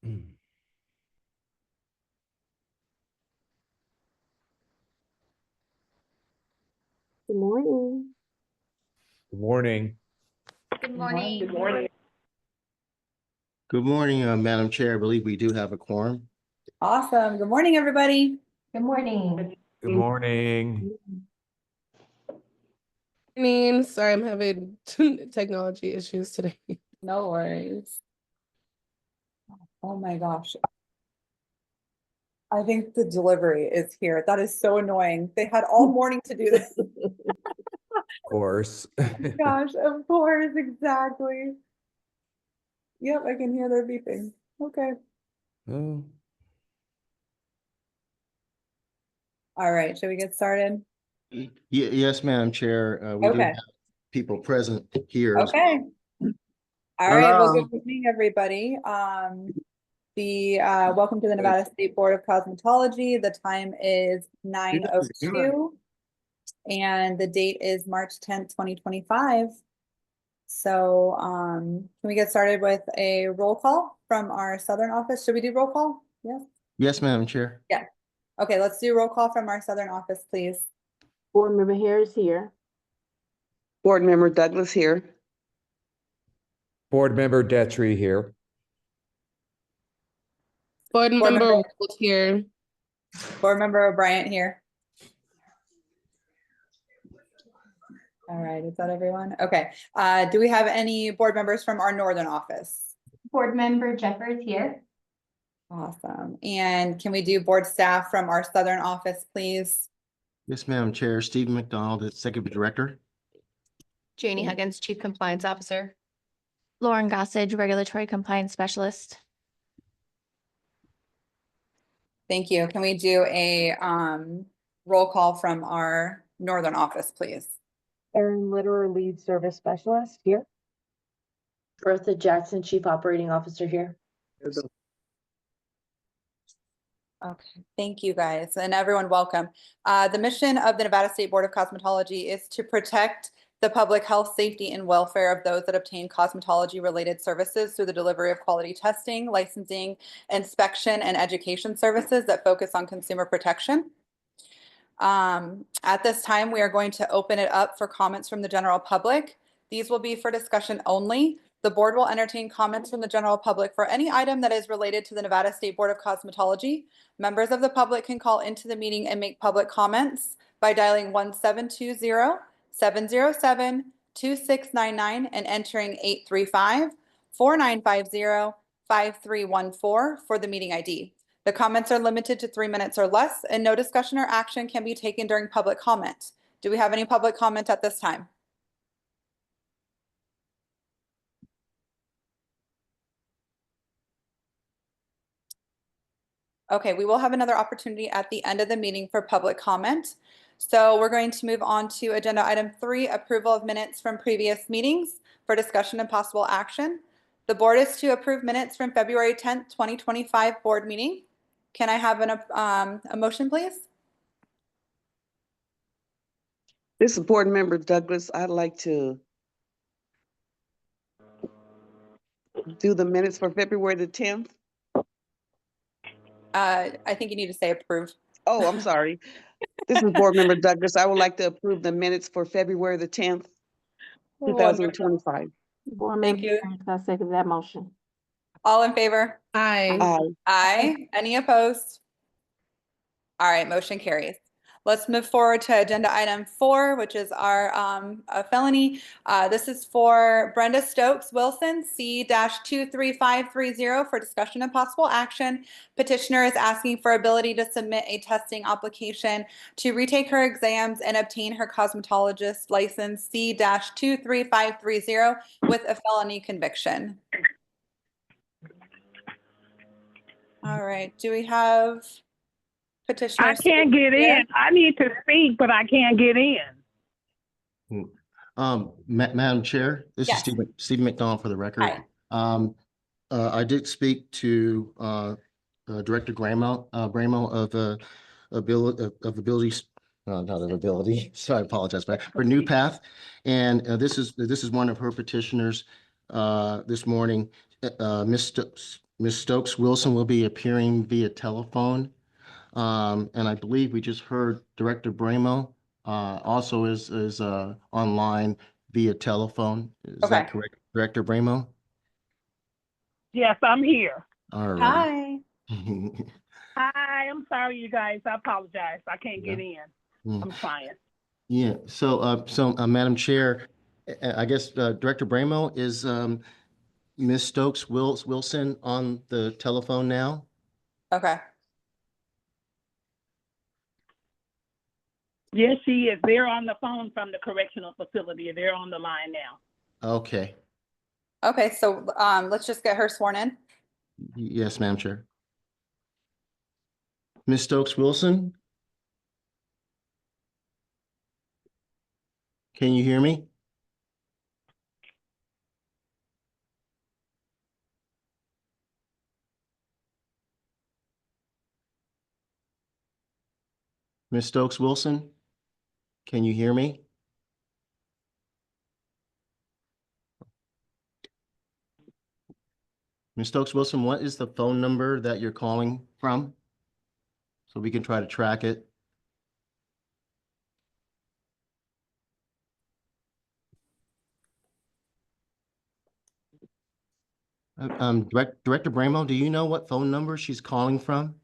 Good morning. morning. Good morning. Good morning. Good morning, Madam Chair. I believe we do have a quorum. Awesome. Good morning, everybody. Good morning. Good morning. Sorry, I'm having technology issues today. No worries. Oh my gosh. I think the delivery is here. That is so annoying. They had all morning to do this. Of course. Gosh, of course, exactly. Yep, I can hear their beeping. Okay. Oh, All right, should we get started? Yes, Madam Chair. We do Okay. have people present here. Okay. All right, well, good evening, everybody. Welcome to the Nevada State Board of Cosmetology. The time is 9:02 and the date is March 10th, 2025. So can we get started with a roll call from our Southern office? Should we do roll call? Yes. Yes, Madam Chair. Yeah. Okay, let's do roll call from our Southern office, please. Board Member Harris here. Board Member Douglas here. Board Member Detry here. Board Member Reynolds here. Board Member Bryant here. All right, is that everyone? Okay. Do we have any board members from our Northern office? Board Member Jeffers here. Awesome. And can we do board staff from our Southern office, please? Yes, Madam Chair. Stephen McDonald, Executive Director. Janie Huggins, Chief Compliance Officer. Lauren Gossage, Regulatory Compliance Specialist. Thank you. Can we do a roll call from our Northern office, please? Erin Litterer, Lead Service Specialist here. Bertha Jackson, Chief Operating Officer here. Okay, thank you guys, and everyone welcome. The mission of the Nevada State Board of Cosmetology is to protect the public health, safety, and welfare of those that obtain cosmetology-related services through the delivery of quality testing, licensing, inspection, and education services that focus on consumer protection. At this time, we are going to open it up for comments from the general public. These will be for discussion only. The board will entertain comments from the general public for any item that is related to the Nevada State Board of Cosmetology. Members of the public can call into the meeting and make public comments by dialing 1-720-707-2699 and entering 835-4950-5314 for the meeting ID. The comments are limited to 3 minutes or less, and no discussion or action can be taken during public comment. Do we have any public comment at this time? Okay, we will have another opportunity at the end of the meeting for public comment. So we're going to move on to agenda item 3, approval of minutes from previous meetings for discussion and possible action. The board is to approve minutes from February 10th, 2025 board meeting. Can I have a motion, please? This is Board Member Douglas. I'd like to do the minutes for February the 10th. I think you need to say approve. Oh, I'm sorry. This is Board Member Douglas. I would like to approve the minutes for February the 10th, 2025. Board Thank Member you. Harris, I second that motion. All in favor? Aye. Aye. Aye. Any opposed? All right, motion carries. Let's move forward to agenda item 4, which is our a felony. This is for Brenda Stokes Wilson, C-23530 for discussion and possible action. Petitioner is asking for ability to submit a testing application to retake her exams and obtain her cosmetologist license C-23530 with a felony conviction. All right, do we have petitioner? I can't get in. I need to speak, but I can't get in. Madam Chair, this Yes. is Stephen McDonald for the record. Hi. I did speak to Director Bramo of abilities, not of ability. So I apologize for New Path, and this is one of her petitioners this morning. Ms. Ms. Stokes Wilson will be appearing via telephone. And I believe we just heard Director Bramo also is online via telephone. Is that Okay. correct, Director Bramo? Yes, I'm here. All right. Hi. Hi, I'm sorry, you guys. I apologize. I can't get in. Mm. I'm trying. Yeah, so Madam Chair, I guess Director Bramo, is Ms. Stokes Wilson on the telephone now? Okay. Yes, she is. They're on the phone from the correctional facility. They're on the line now. Okay. Okay, so let's just get her sworn in. Yes, Madam Chair. Ms. Stokes Wilson? Can you hear me? Ms. Stokes Wilson? Can you hear me? Ms. Stokes Wilson, what is the phone number that you're calling from? So we can try to track it. Director Bramo, do you know what phone number she's calling from?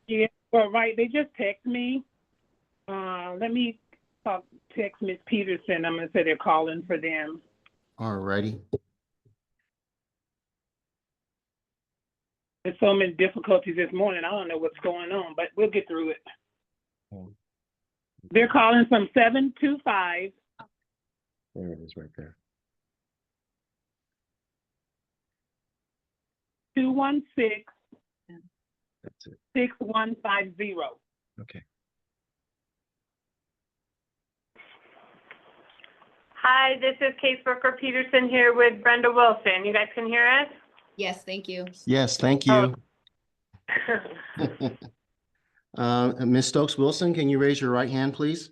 Yeah, well, right. They just text me. Let me text Miss Peterson. I'm gonna say they're calling for them. All righty. There's so many difficulties this morning. I don't know what's going on, but we'll get through it. They're calling from 725. There it is right there. 216 That's it. 6150. Okay. Hi, this is Caseworker Peterson here with Brenda Wilson. You guys can hear us? Yes, thank you. Yes, thank you. Ms. Stokes Wilson, can you raise your right hand, please?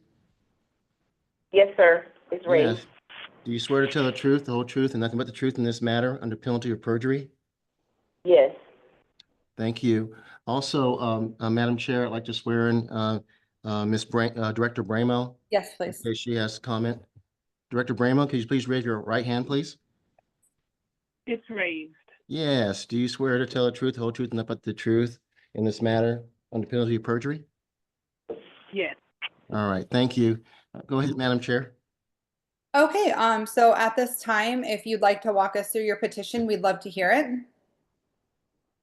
Yes, sir. It's raised. Yes. Do you swear to tell the truth, the whole truth, and nothing but the truth in this matter under penalty of perjury? Yes. Thank you. Also, Madam Chair, I'd like to swear in Director Bramo. Yes, please. In case she has a comment. Director Bramo, could you please raise your right hand, please? It's raised. Yes. Do you swear to tell the truth, the whole truth, and nothing but the truth in this matter under penalty of perjury? Yes. All right. Thank you. Go ahead, Madam Chair. Okay, so at this time, if you'd like to walk us through your petition, we'd love to hear it.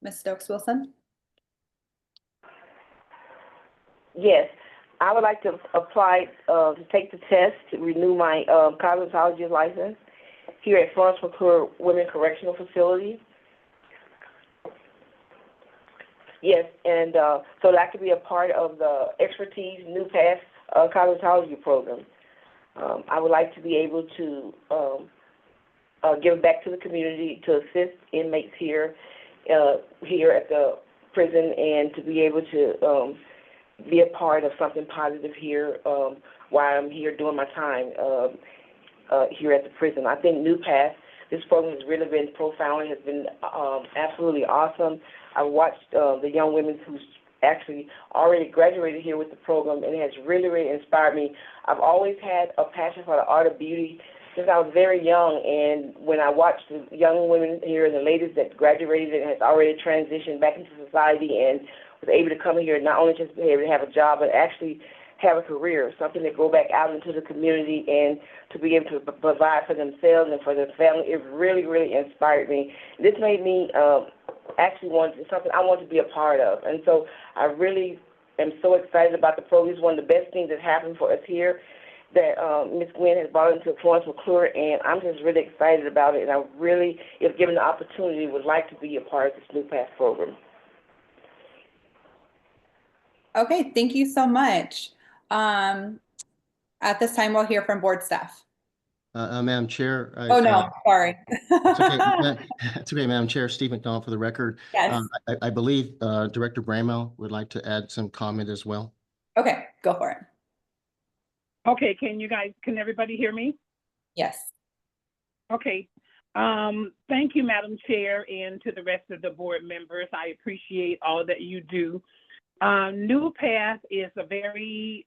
Ms. Stokes Wilson? Yes. I would like to apply to take the test to renew my cosmetology license here at Florence McClure Women Correctional Facility. Yes, and so that I could be a part of the expertise New Path cosmetology program. I would like to be able to give back to the community, to assist inmates here at the prison, and to be able to be a part of something positive here while I'm here doing my time here at the prison. I think New Path, this program has really been profound. It has been absolutely awesome. I watched the young women who's actually already graduated here with the program, and it has really, really inspired me. I've always had a passion for the art of beauty since I was very young, and when I watched the young women here and the ladies that graduated and has already transitioned back into society and was able to come here and not only just be able to have a job, but actually have a career, something to go back out into the community and to be able to provide for themselves and for their family, it really, really inspired me. This made me actually something I want to be a part of. And so I really am so excited about the program. It's one of the best things that happened for us here that Ms. Gwen has brought into Florence McClure, and I'm just really excited about it. And I really, if given the opportunity, would like to be a part of this New Path program. Okay, thank you so much. At this time, we'll hear from board staff. Madam Chair. Oh, no, sorry. It's okay. It's okay, Madam Chair. Steve McDonald for the record. Yes. I believe Director Bramo would like to add some comment as well. Okay, go for it. Okay, can everybody hear me? Yes. Okay. Thank you, Madam Chair, and to the rest of the board members. I appreciate all that you do. New Path is a very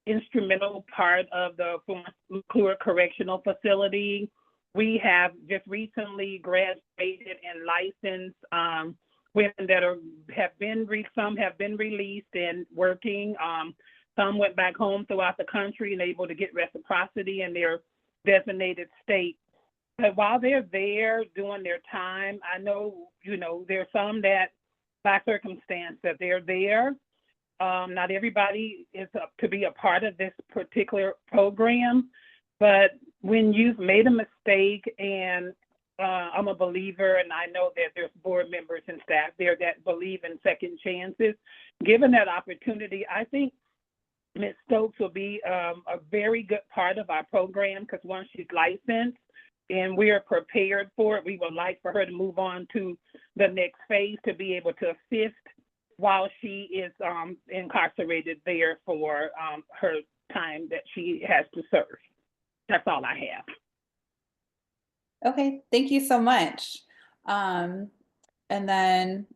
instrumental part of the Florence McClure Correctional Facility. We have just recently graduated and licensed women that some have been released and working. Some went back home throughout the country and able to get reciprocity in their designated state. But while they're there doing their time, I know, there's some that by circumstance that they're there. Not everybody is up to be a part of this particular program, but when you've made a mistake, and I'm a believer, and I know that there's board members and staff there that believe in second chances, given that opportunity, I think Ms. Stokes will be a very good part of our program, because once she's licensed and we are prepared for it, we would like for her to move on to the next phase to be able to assist while she is incarcerated there for her time that she has to serve. That's all I have. Okay, thank you so much. And then,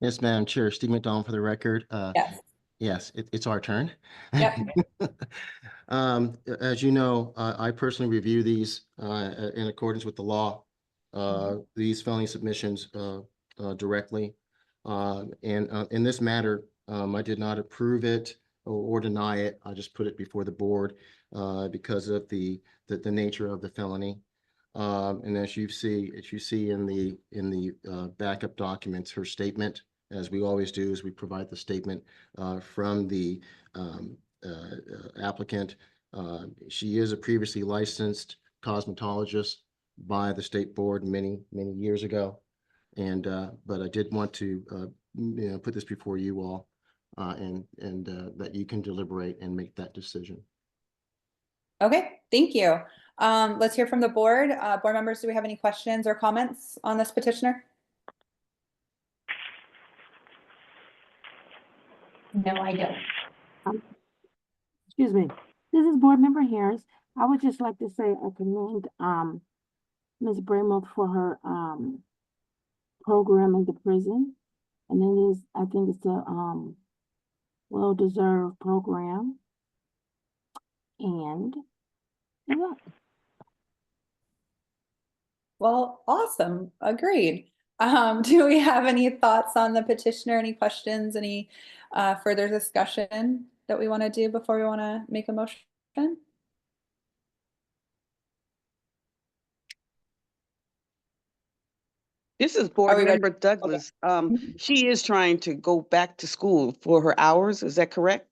Yes, Madam Chair, Steve McDonald for the record. yes, Yes, it's our turn. Yep. As you know, I personally review these in accordance with the law, these felony submissions directly. And in this matter, I did not approve it or deny it. I just put it before the board because of the nature of the felony. And as you see in the backup documents, her statement, as we always do, is we provide the statement from the applicant. She is a previously licensed cosmetologist by the state board many years ago, and but I did want to put this before you all, and that you can deliberate and make that decision. okay, thank you. Let's hear from the board. Board members, do we have any questions or comments on this petitioner? No, I don't. Excuse me. This is Board Member Harris. I would just like to say I commend Ms. Bramo for her program in the prison. And I think it's a well-deserved program. And yeah. Well, awesome. Agreed. Do we have any thoughts on the petitioner? Any questions? Any further discussion that we want to do before we want to make a motion? This is Are Board we ready? Member Douglas. She is trying to go back to school for her hours. Is that correct?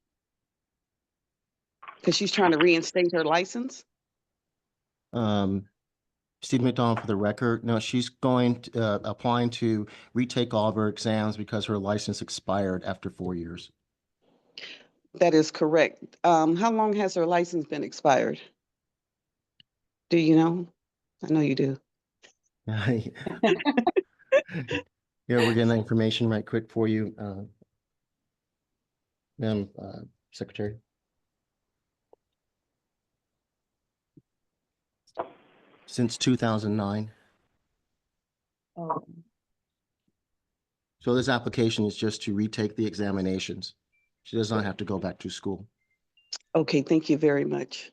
Because she's trying to reinstate her license? Steve McDonald for the record. No, she's going to, applying to retake all of her exams because her license expired after 4 years. That is correct. How long has her license been expired? Do you know? I know you do. Yeah, we're getting that information right quick for you, Madam Secretary. Since 2009. Oh. So this application is just to retake the examinations. She does not have to go back to school. Okay, thank you very much.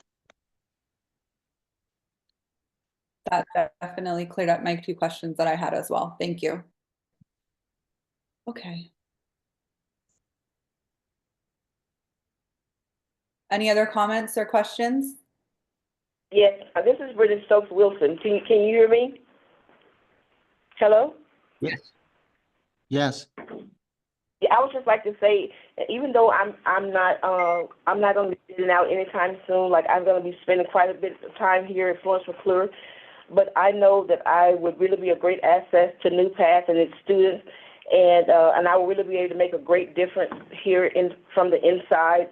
That definitely cleared up my 2 questions that I had as well. Thank you. Okay. Any other comments or questions? Yes, this is Brittany Stokes Wilson. Can you hear me? Hello? Yes. Yes. Yeah, I would just like to say, even though I'm not going to be getting out anytime soon. Like, I'm going to be spending quite a bit of time here at Florence McClure, but I know that I would really be a great asset to New Path and its students, and I will really be able to make a great difference here from the inside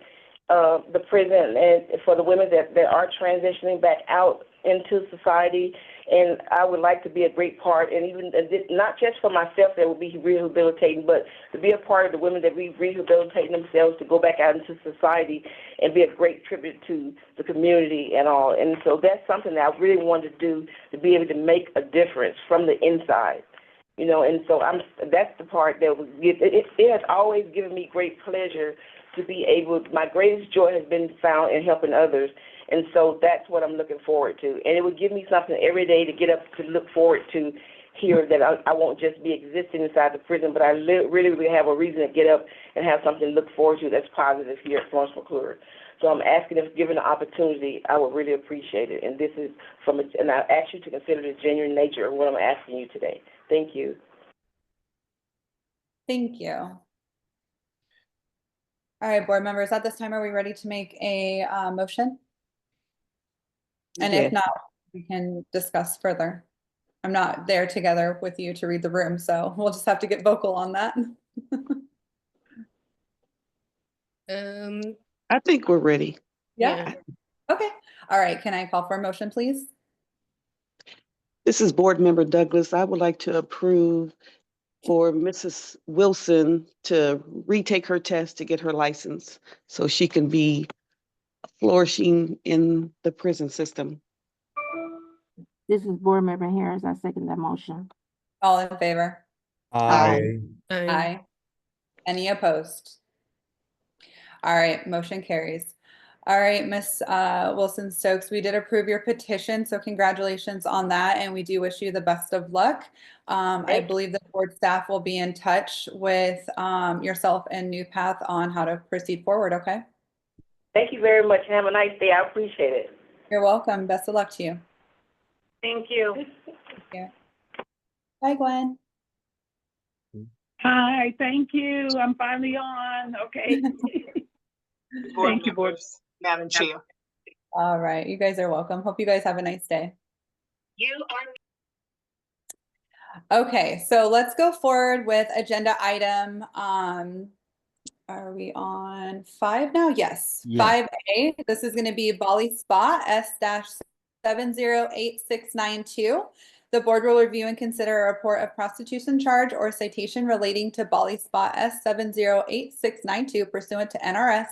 the prison, and for the women that are transitioning back out into society And I would like to be a great part, and even not just for myself that will be rehabilitating, but to be a part of the women that be rehabilitating themselves to go back out into society and be a great tribute to the community and all. And so that's something that I really wanted to do, to be able to make a difference from the inside. You know, and so that's the part that was, it has always given me great pleasure to be able, my greatest joy has been found in helping others. And so that's what I'm looking forward to. And it would give me something every day to get up to look forward to here, that I won't just be existing inside the prison, but I really have a reason to get up and have something to look forward to that's positive here at Florence McClure. So I'm asking if given the opportunity, I would really appreciate it. And this is and I ask you to consider the genuine nature of what I'm asking you today. Thank you. Thank you. All right, board members, at this time, are we ready to make a motion? And if Yes. not, we can discuss further. I'm not there together with you to read the room, so we'll just have to get vocal on that. I think we're ready. Yeah. Okay. All right. Can I call for a motion, please? This is Board Member Douglas. I would like to approve for Mrs. Wilson to retake her test to get her license so she can be flourishing in the prison system. This is Board Member Harris. I second that motion. All in favor? Aye. Aye. Any opposed? All right, motion carries. All right, Miss Wilson Stokes, we did approve your petition, so congratulations on that, and we do wish you the best of luck. I believe the board staff will be in touch with yourself and New Path on how to proceed forward, okay? Thank you very much, and have a nice day. I appreciate it. You're welcome. Best of luck to you. Thank you. Bye, Gwen. Hi, thank you. I'm finally on. Okay. Thank you, board. Madam Chair. All right, you guys are welcome. Hope you guys have a nice day. You are. Okay, so let's go forward with agenda item. Are we on 5 now? Yes, Yeah. 5A. This is going to be Bali Spa S-708692. The board will review and consider a report of prostitution charge or citation relating to Bali Spa S-708692 pursuant to NRS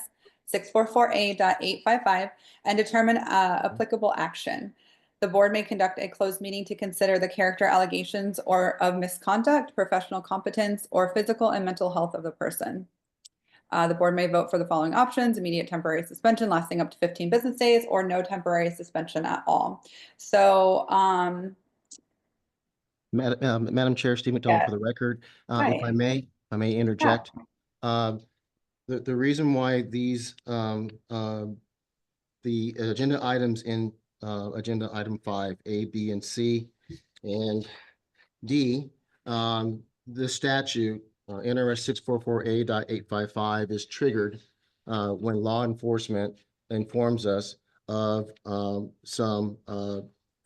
644A.855 and determine applicable action. The board may conduct a closed meeting to consider the character allegations or of misconduct, professional competence, or physical and mental health of the person. The board may vote for the following options: immediate temporary suspension lasting up to 15 business days, or no temporary suspension at all. So, Madam Chair, Steve McDonald for the record. If I may interject. The reason why these, the agenda items in agenda item 5, A, B, and C, and D, the statute, NRS 644A.855 is triggered when law enforcement informs us of some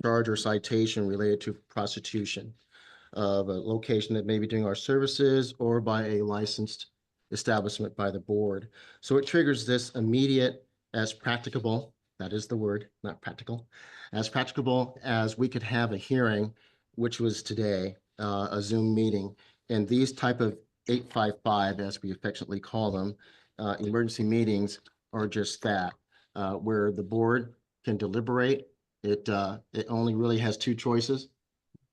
charge or citation related to prostitution of a location that may be doing our services or by a licensed establishment by the board. So it triggers this immediate as practicable, that is the word, not practical, as practicable as we could have a hearing, which was today, a Zoom meeting. And these type of 855, as we affectionately call them, emergency meetings are just that, where the board can deliberate. It only really has two choices,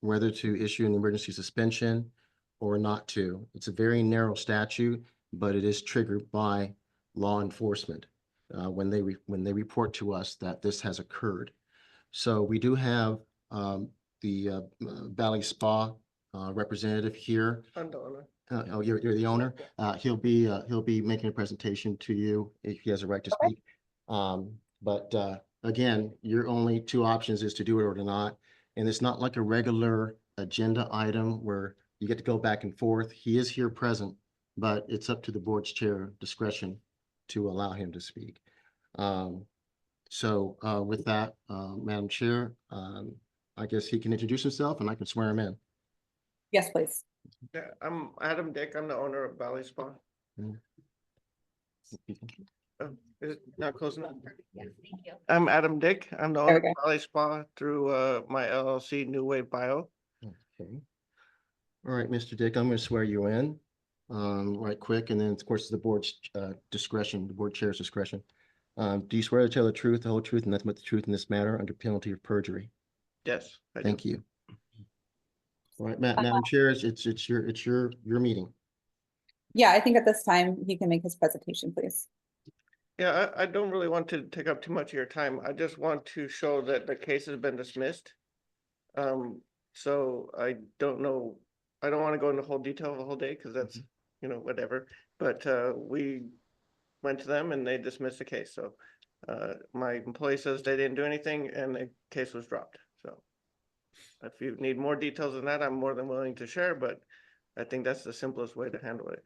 whether to issue an emergency suspension or not to. It's a very narrow statute, but it is triggered by law enforcement when they report to us that this has occurred. So we do have the Bali Spa representative here. I'm the owner. Oh, you're the owner. He'll be making a presentation to you if he has a right to speak. But again, your only two options is to do it or to not. And it's not like a regular agenda item where you get to go back and forth. He is here present, but it's up to the board's chair discretion to allow him to speak. So with that, Madam Chair, I guess he can introduce himself and I can swear him in. yes, please. Yeah, I'm Adam Dick. I'm the owner of Bali Spa. Is it not close enough? Yes, thank you. I'm Adam Dick. I'm the There we owner of Valley Spa through my LLC New Wave Bio. Okay. All right, Mr. Dick, I'm going to swear you in right quick, and then, of course, the board's discretion, the board chair's discretion. Do you swear to tell the truth, the whole truth, and nothing but the truth in this matter under penalty of perjury? Yes, I do. Thank you. All right, Madam Chair, it's your meeting. Yeah, I think at this time he can make his presentation, please. Yeah, I don't really want to take up too much of your time. I just want to show that the case has been dismissed. So I don't know, I don't want to go into whole detail of the whole day because that's, you know, whatever. But we went to them and they dismissed the case. So my employee says they didn't do anything and the case was dropped. So if you need more details than that, I'm more than willing to share, but I think that's the simplest way to handle it.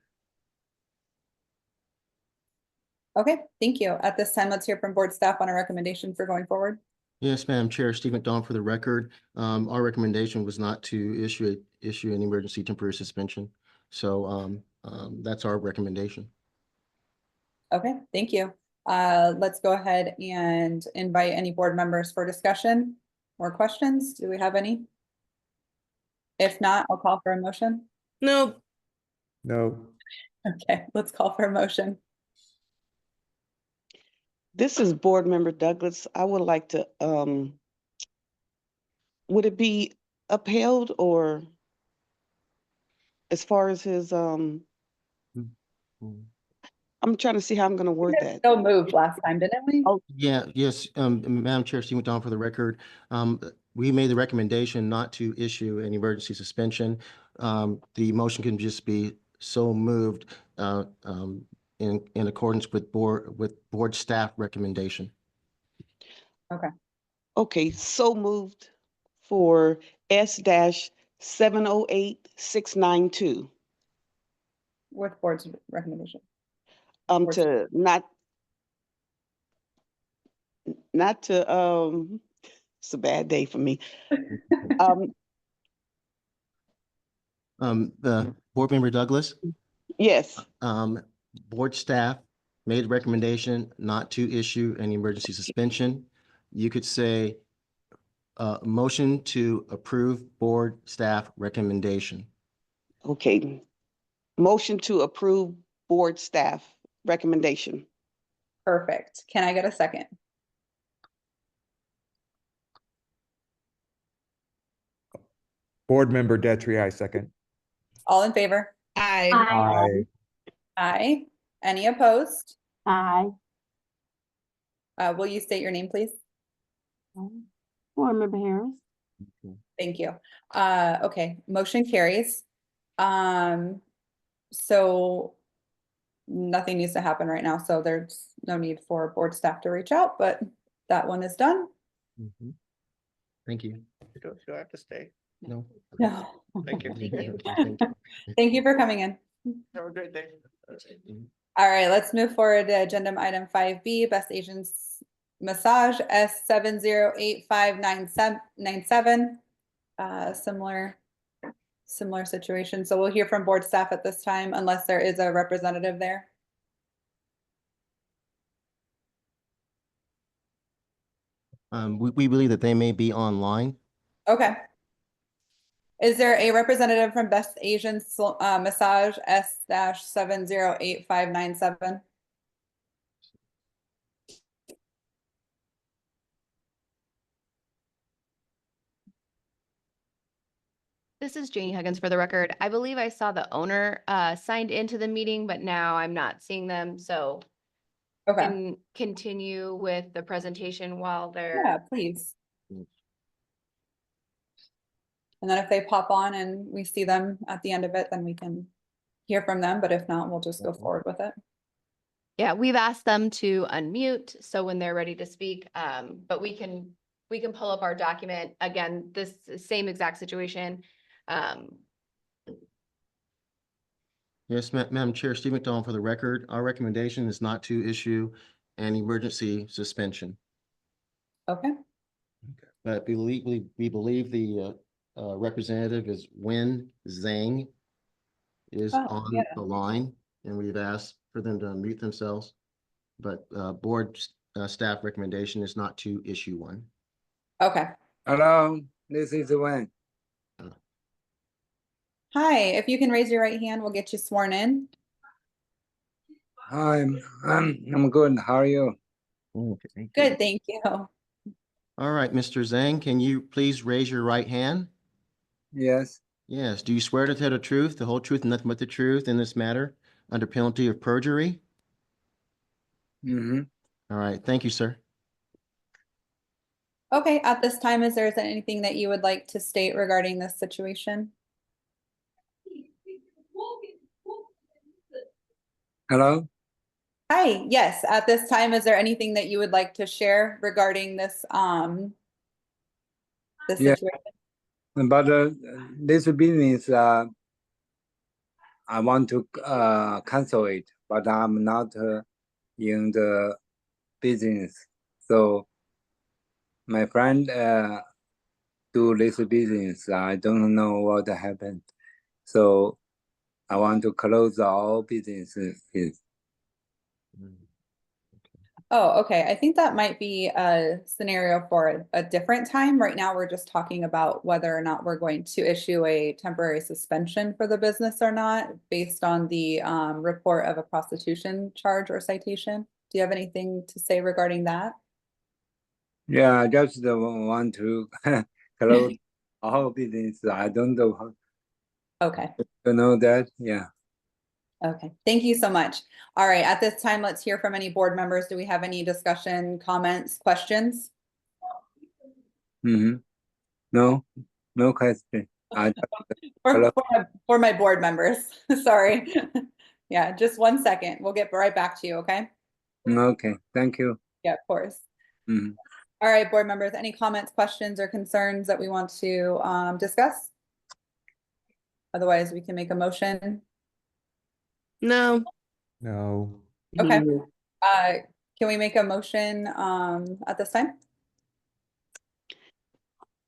Okay, thank you. At this time, let's hear from board staff on a recommendation for going forward. Yes, Madam Chair, Steve McDonald for the record. Our recommendation was not to issue an emergency temporary suspension. So that's our recommendation. Okay, thank you. Let's go ahead and invite any board members for discussion or questions. Do we have any? If not, I'll call for a motion. No, No. Okay, let's call for a motion. This is Board Member Douglas. I would like to, would it be upheld or as far as his, I'm trying to see how I'm gonna word that. So moved last time, didn't we? Oh. Yeah, yes, Madam Chair, Steve McDonald for the record. We made the recommendation not to issue an emergency suspension. The motion can just be so moved in accordance with board staff recommendation. Okay. Okay, so moved for S-708692. With board's recommendation. To not to, it's a bad day for me. The board member Douglas, Yes, board staff made a recommendation not to issue an emergency suspension. You could say motion to approve board staff recommendation. okay. Motion to approve board staff recommendation. Perfect. Can I get a second? Board Member Detry, I second. All in favor? I. Aye. Aye. Any opposed? Aye. Will you state your name, please? Board Member Harris. Thank you. Okay, motion carries. So nothing needs to happen right now, so there's no need for board staff to reach out, but that one is done. Thank you. Do I have to stay? No. No. Thank you. Thank you for coming in. Have a great day. All right, let's move forward to agenda item 5B, Best Asians Massage S708597. Similar situation. So we'll hear from board staff at this time unless there is a representative there. We believe that they may be online. Okay. Is there a representative from Best Asian Massage S-708597? This is Janie Huggins for the record. I believe I saw the owner signed into the meeting, but now I'm not seeing them, so Okay, can continue with the presentation while they're. yeah, please. And then if they pop on and we see them at the end of it, then we can hear from them, but if not, we'll just go forward with it. Yeah, we've asked them to unmute, so when they're ready to speak, but we can pull up our document. Again, this same exact situation. Yes, Madam Chair, Steve McDonald for the record. Our recommendation is not to issue an emergency suspension. Okay, But we believe the representative is Wen Zhang is Oh, on yeah. the line, and we've asked for them to unmute themselves. but board staff recommendation is not to issue one. Okay. Hello, this is Wayne. Hi, if you can raise your right hand, we'll get you sworn in. Hi, I'm good. How are you? Okay. Good, thank you. All right, Mr. Zhang, can you please raise your right hand? Yes, Yes. Do you swear to tell the truth, the whole truth, and nothing but the truth in this matter under penalty of perjury? mm-hmm. All right. Thank you, sir. Okay, at this time, is there anything that you would like to state regarding this situation? Hello? Hi, yes, at this time, is there anything that you would like to share regarding this, this Yeah. situation? But this business, I want to cancel it, but I'm not in the business. So my friend do this business. I don't know what happened. So I want to close all businesses. Oh, okay. I think that might be a scenario for a different time. Right now, we're just talking about whether or not we're going to issue a temporary suspension for the business or not, based on the report of a prostitution charge or citation. Do you have anything to say regarding that? Yeah, I just want to close all business. I don't know how Okay. to know that. Yeah. Okay, thank you so much. All right, at this time, let's hear from any board members. Do we have any discussion, comments, questions? Mm-hmm. No question. For my board members, sorry. Yeah, just 1 second. We'll get right back to you, okay? Okay, thank you. Yeah, of course. Mhm. All right, board members, any comments, questions, or concerns that we want to discuss? Otherwise, we can make a motion. No. No. Okay. Can we make a motion at this time?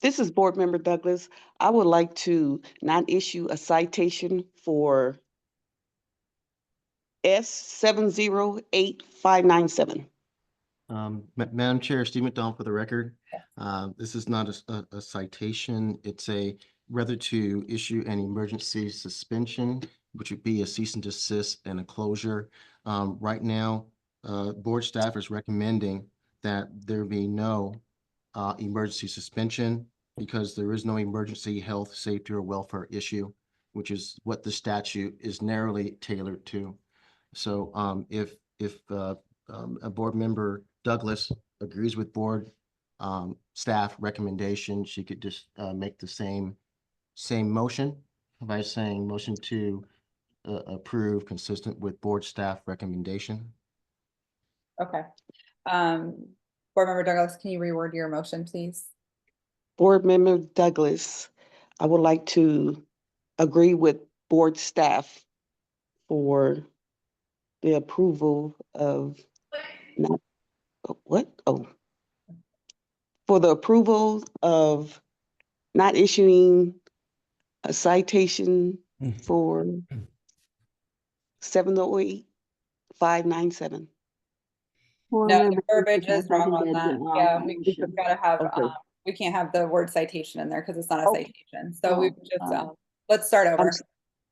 This is Board Member Douglas. I would like to not issue a citation for S 708597. Madam Chair, Steve McDonald for the record. This is not a citation. It's rather to issue an emergency suspension, which would be a cease and desist and a closure. Right now, board staff is recommending that there be no emergency suspension because there is no emergency health, safety, or welfare issue, which is what the statute is narrowly tailored to. So if a board member Douglas agrees with board staff recommendation, she could just make the same motion by saying motion to approve consistent with board staff recommendation. Okay. Board member Douglas, can you reword your motion, please? Board Member Douglas, I would like to agree with board staff for the approval of not, what? Oh. For the approval of not issuing a citation for 708-597. Board No, the Member verbiage Douglas, is I wrong seconded on that. the, Yeah, we just motion. gotta have, Okay. we can't have the word citation in there because it's not a Okay. citation. So we Oh, just, oh. let's start over. I'm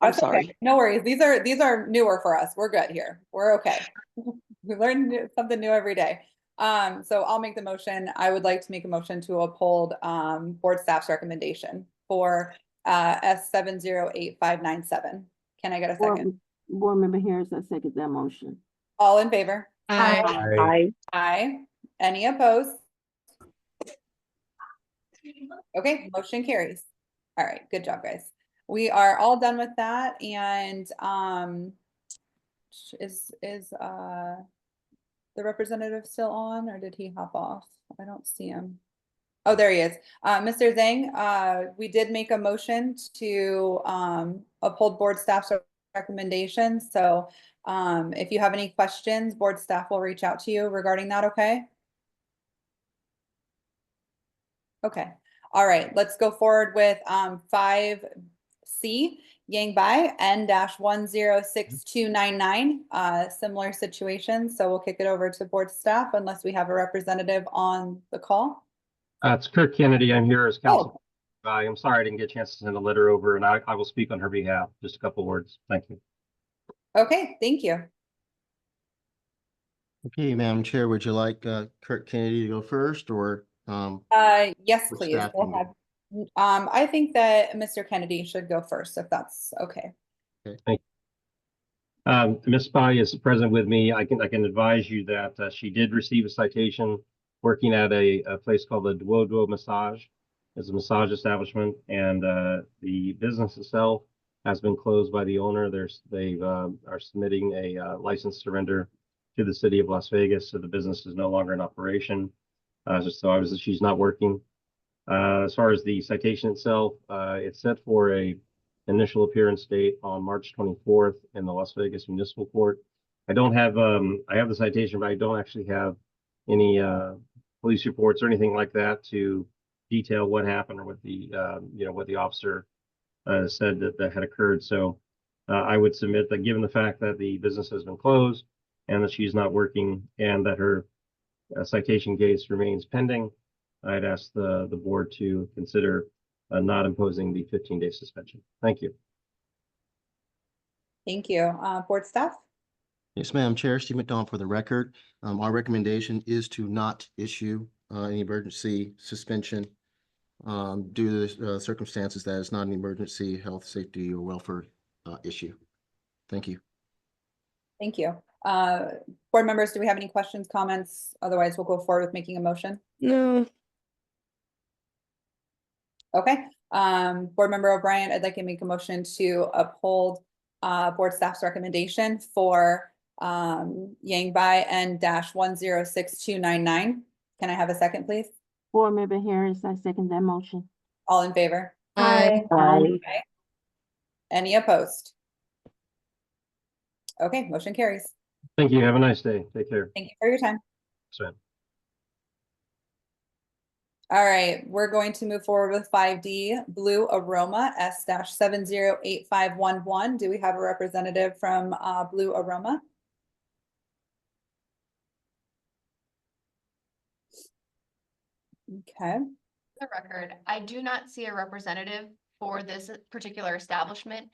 That's okay. sorry. No worries. These are newer for us. We're good here. We're okay. We learn something new every day. So I'll make the motion. I would like to make a motion to uphold board staff's recommendation for S 708-597. Can I get a second? Board Member Harris, I second that motion. All in favor? Aye. Aye. Any opposed? Okay, motion carries. All right, good job, guys. We are all done with that, and is the representative still on, or did he hop off? I don't see him. Oh, there he is. Mr. Zhang, we did make a motion to uphold board staff's recommendations. So if you have any questions, board staff will reach out to you regarding that, okay? Okay. All right, let's go forward with 5 C, Yang Bai, N-106299, similar situation. So we'll kick it over to board staff unless we have a representative on the call. It's Kirk Kennedy. I'm here as counsel. Oh, I'm sorry I didn't get a chance to send a letter over, and I will speak on her behalf. Just a couple words. Thank you. okay, thank you. Okay, Madam Chair, would you like Kurt Kennedy to go first or? Yes, Which please. staff We'll can go? have, I think that Mr. Kennedy should go first, if that's okay. Ms. Bai is present with me. I can advise you that she did receive a citation working at a place called the Duoduo Massage. It's a massage establishment, and the business itself has been closed by the owner. They are submitting a license surrender to the city of Las Vegas, so the business is no longer in operation. So obviously she's not working. As far as the citation itself, it's set for a initial appearance date on March 24th in the Las Vegas Municipal Court. I don't have I have the citation, but I don't actually have any police reports or anything like that to detail what happened or what the what the officer said that had occurred. So I would submit that given the fact that the business has been closed and that she's not working and that her citation case remains pending, I'd ask the board to consider not imposing the 15-day suspension. Thank you. Thank you. Board staff? Yes, Madam Chair, Steve McDonald for the record. Our recommendation is to not issue an emergency suspension due to the circumstances that it's not an emergency health, safety, or welfare issue. Thank you. Thank you. Board members, do we have any questions, comments? Otherwise, we'll go forward with making a motion. No. Okay. Board member O'Brien, I'd like to make a motion to uphold board staff's recommendation for Yang Bai N-106299. Can I have a second, please? Board Member Harris, I second that motion. All in favor? Aye. Aye. Any opposed? Okay, motion carries. Thank you. Have a nice day. Take care. Thank you for your time. So. All right, we're going to move forward with 5D, Blue Aroma, S-708511. Do we have a representative from Blue Aroma? Okay. The record, I do not see a representative for this particular establishment.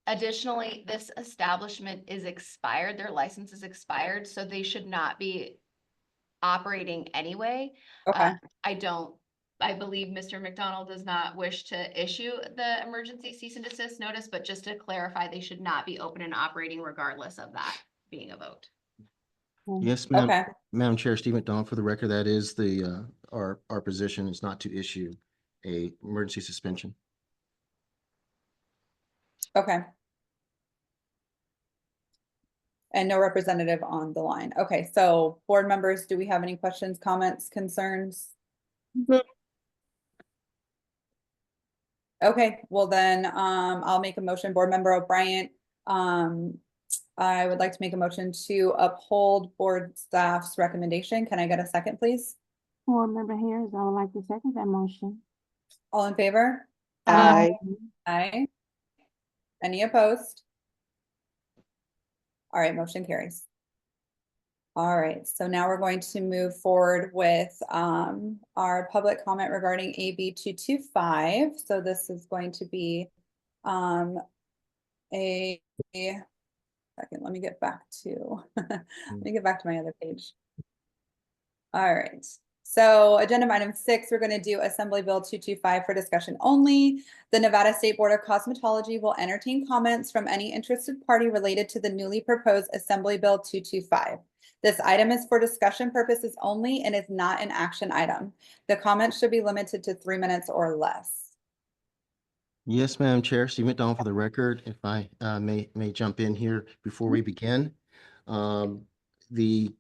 Additionally, this establishment is expired, their license is expired, so they should not be operating anyway. Okay. I believe Mr. McDonald does not wish to issue the emergency cease and desist notice, but just to clarify, they should not be open and operating regardless of that being a vote. Yes, ma'am. Okay. Madam Chair, Steve McDonald for the record. That is the our position is not to issue a emergency suspension. Okay. And no representative on the line. Okay, so board members, do we have any questions, comments, concerns? No. Okay, well then, I'll make a motion. Board Member O'Brien, I would like to make a motion to uphold board staff's recommendation. Can I get a second, please? Board Member Harris, I would like to second that motion. All in favor? Aye. Aye. Any opposed? All right, motion carries. All right, so now we're going to move forward with our public comment regarding AB 225. So this is going to be a second, let me get back to my other page. All right. So agenda item 6, we're going to do Assembly Bill 225 for discussion only. The Nevada State Board of Cosmetology will entertain comments from any interested party related to the newly proposed Assembly Bill 225. This item is for discussion purposes only and is not an action item. The comments should be limited to 3 minutes or less. Yes, Madam Chair, Steve McDonald for the record. If I may jump in here before we begin. The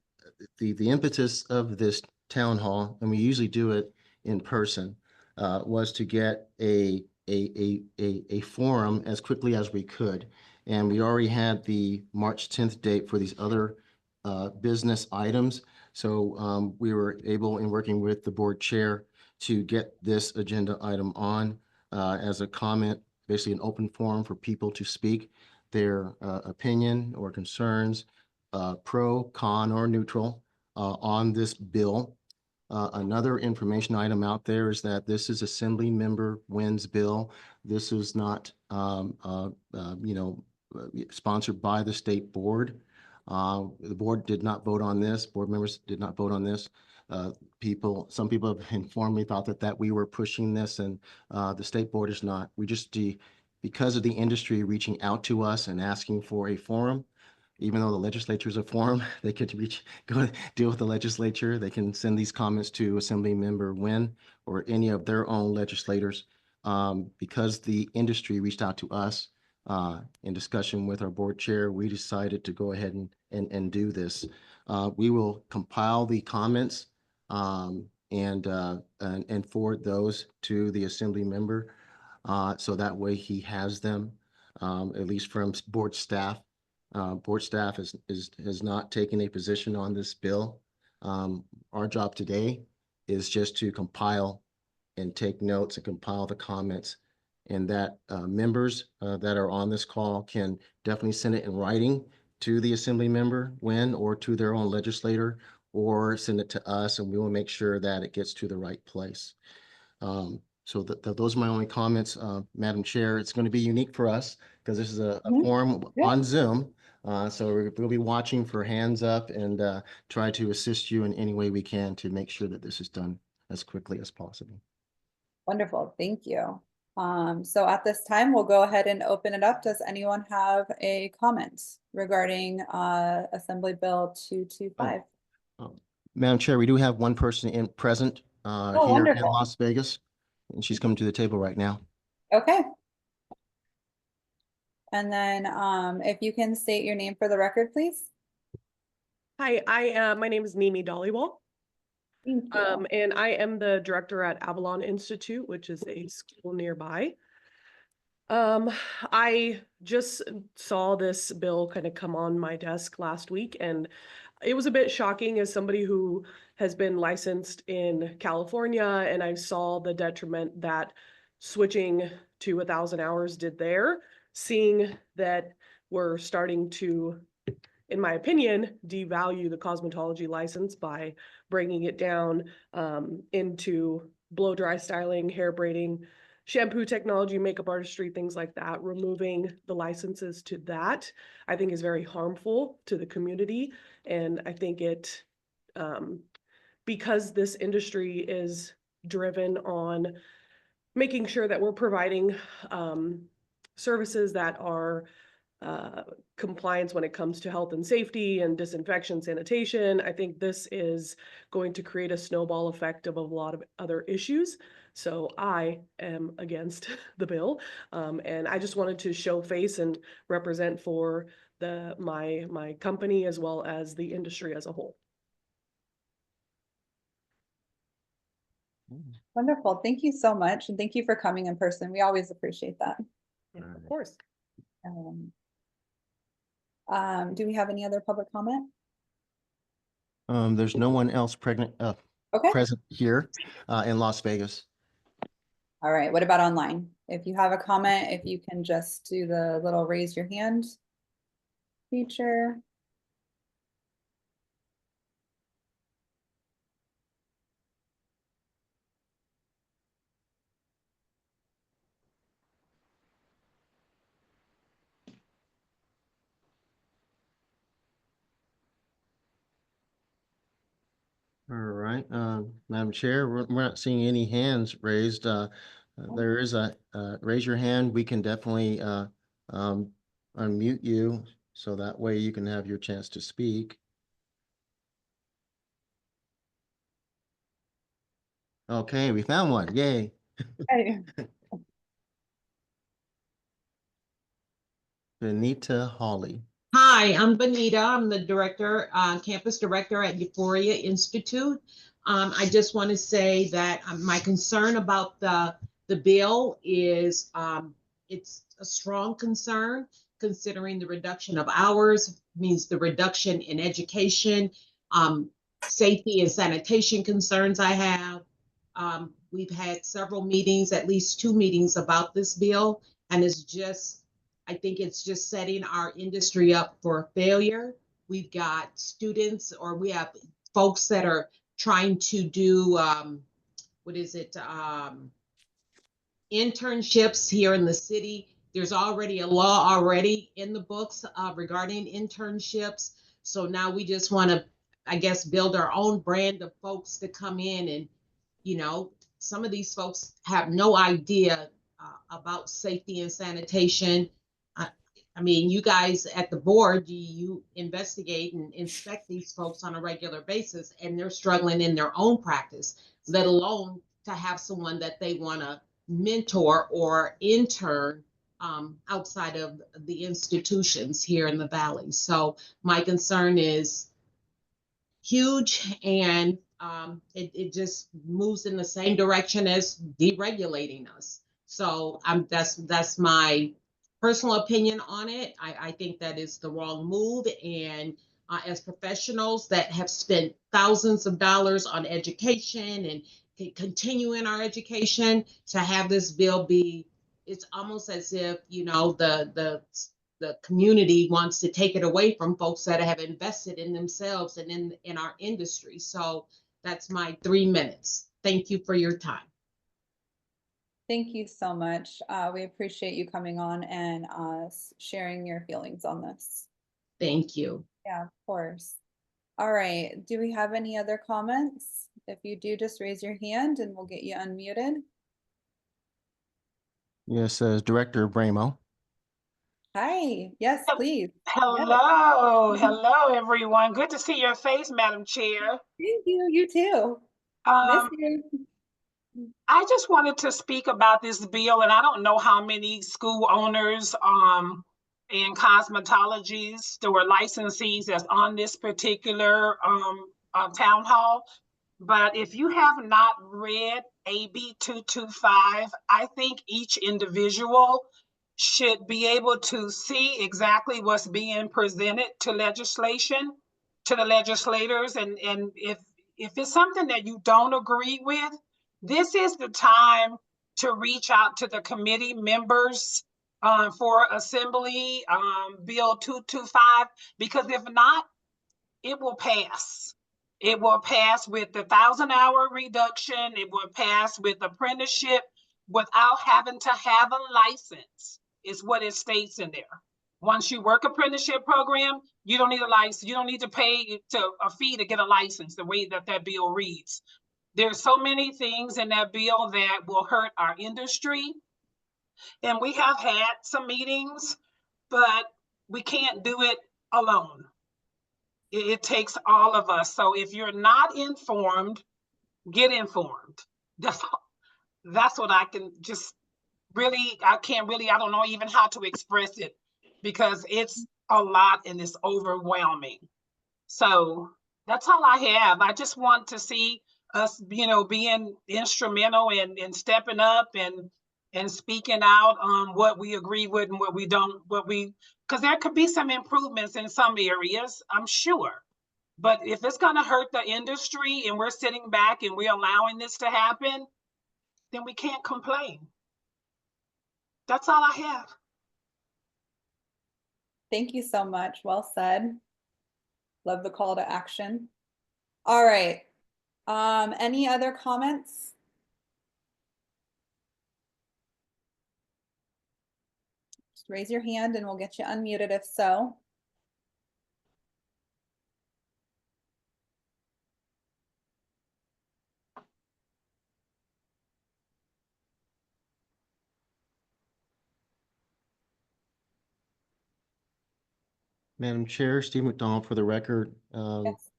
impetus of this town hall, and we usually do it in person, was to get a forum as quickly as we could. And we already had the March 10th date for these other business items. So we were able, in working with the board chair, to get this agenda item on as a comment basically an open forum for people to speak their opinion or concerns, pro, con, or neutral on this bill. Another information item out there is that this is Assembly Member Wynn's bill. This is not, sponsored by the state board. The board did not vote on this. Board members did not vote on this. Some people have informed me thought that we were pushing this, and the state board is not. We just, because of the industry reaching out to us and asking for a forum, even though the legislature is a forum, they could go deal with the legislature. They can send these comments to Assembly Member Wynn or any of their own legislators. Because the industry reached out to us in discussion with our board chair, we decided to go ahead and do this. We will compile the comments and forward those to the Assembly member. So that way he has them, at least from board staff. Board staff has not taken a position on this bill. Our job today is just to compile and take notes and compile the comments, and that members that are on this call can definitely send it in writing to the Assembly member or to their own legislator, or send it to us, and we will make sure that it gets to the right place. So those are my only comments, Madam Chair. It's going to be unique for us because this is a forum on Zoom. So we'll be watching for hands up and try to assist you in any way we can to make sure that this is done as quickly as possible. Wonderful, thank you. So at this time, we'll go ahead and open it up. Does anyone have a comment regarding Assembly Bill 225? Madam Chair, we do have one person present here wonderful. in Las Vegas, and she's coming to the table right now. Okay. And then if you can state your name for the record, please. Hi, my name is Mimi Dollywall. Thank you. And I am the director at Avalon Institute, which is a school nearby. I just saw this bill kind of come on my desk last week, and it was a bit shocking as somebody who has been licensed in California, and I saw the detriment that switching to 1,000 hours did there, seeing that we're starting to, in my opinion, devalue the cosmetology license by bringing it down into blow dry styling, hair braiding, shampoo technology, makeup artistry, things like that. Removing the licenses to that, I think, is very harmful to the community. And I think it, because this industry is driven on making sure that we're providing services that are compliance when it comes to health and safety and disinfection, sanitation, I think this is going to create a snowball effect of a lot of other issues. So I am against the bill, and I just wanted to show face and represent for my company as well as the industry as a whole. Wonderful. Thank you so much. And thank you for coming in person. We always appreciate that. Yeah, of course. Do we have any other public comment? There's no one else present here in Las Vegas. All right. What about online? If you have a comment, if you can just do the little raise your hand feature. All right, Madam Chair, we're not seeing any hands raised. There is a raise your hand. We can definitely unmute you, so that way you can have your chance to speak. Okay, we found one. Yay. Hey. Benita Hawley. Hi, I'm Benita. I'm the director, campus director at Euphoria Institute. I just want to say that my concern about the bill is it's a strong concern, considering the reduction of hours means the reduction in education, safety and sanitation concerns I have. We've had several meetings, at least 2 meetings about this bill, And I think it's just setting our industry up for failure. We've got students, or we have folks that are trying to do, internships here in the city. There's already a law already in the books regarding internships. So now we just want to, I guess, build our own brand of folks to come in, and, some of these folks have no idea about safety and sanitation. I mean, you guys at the board, you investigate and inspect these folks on a regular basis, and they're struggling in their own practice, let alone to have someone that they want to mentor or intern outside of the institutions here in the Valley. So my concern is huge, and it just moves in the same direction as deregulating us. So that's my personal opinion on it. I think that is the wrong move. And as professionals that have spent thousands of dollars on education and continuing our education, to have this bill it's almost as if, the community wants to take it away from folks that have invested in themselves and in our industry. So that's my 3 minutes. Thank you for your time. Thank you so much. We appreciate you coming on and sharing your feelings on this. Thank you. Yeah, of course. All right. Do we have any other comments? If you do, just raise your hand and we'll get you unmuted. Yes, Director Bramo. Hi. Yes, please. Hello, hello, everyone. Good to see your face, Madam Chair. Thank you. You too. Miss you. I just wanted to speak about this bill, and I don't know how many school owners and cosmetologists or licensees that's on this particular town hall. But if you have not read AB 225, I think each individual should be able to see exactly what's being presented to legislation, to the legislators. And if it's something that you don't agree with, this is the time to reach out to the committee members for Assembly Bill 225, because if not, it will pass. It will pass with the 1,000-hour reduction. It will pass with apprenticeship without having to have a license, is what it states in there. Once you work apprenticeship program, you don't need a license. You don't need to pay a fee to get a license, the way that bill reads. There's so many things in that bill that will hurt our industry. And we have had some meetings, but we can't do it alone. It takes all of us. So if you're not informed, get informed. That's what I can just really, I don't know even how to express it, because it's a lot and it's overwhelming. So that's all I have. I just want to see us, being instrumental and stepping up and speaking out on what we agree with and what we don't, because there could be some improvements in some areas, I'm sure. But if it's going to hurt the industry and we're sitting back and we're allowing this to happen, then we can't complain. That's all I have. Thank you so much. Well said. Love the call to action. All right. Any other comments? Just raise your hand and we'll get you unmuted if so. Madam Chair, Steve McDonald for the record. Yes.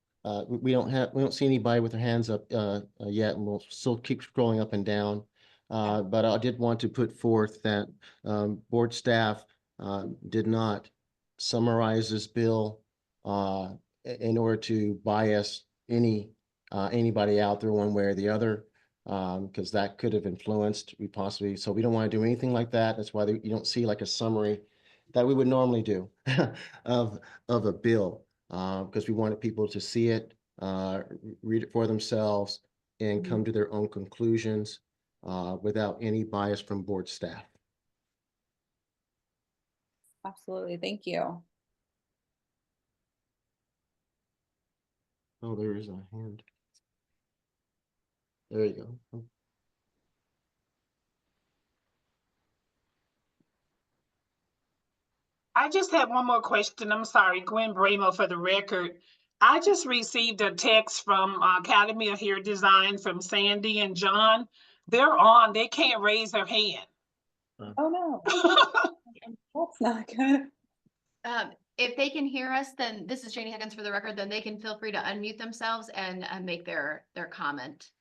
We don't see anybody with their hands up yet, and we'll still keep scrolling up and down. But I did want to put forth that board staff did not summarize this bill in order to bias anybody out there one way or the other, because that could have influenced so we don't want to do anything like that. That's why you don't see like a summary that we would normally do of a bill, because we wanted people to see it, read it for themselves, and come to their own conclusions without any bias from board staff. Absolutely. Thank you. Oh, there is a hand. There you go. I just have one more question. I'm sorry, Gwen Bramo for the record. I just received a text from Academy of Hair Design from Sandy and John. They're on, they can't raise their hand. Oh, no. That's not good. If they can hear us, then this is Janie Higgins for the record, then they can feel free to unmute themselves and make their comment.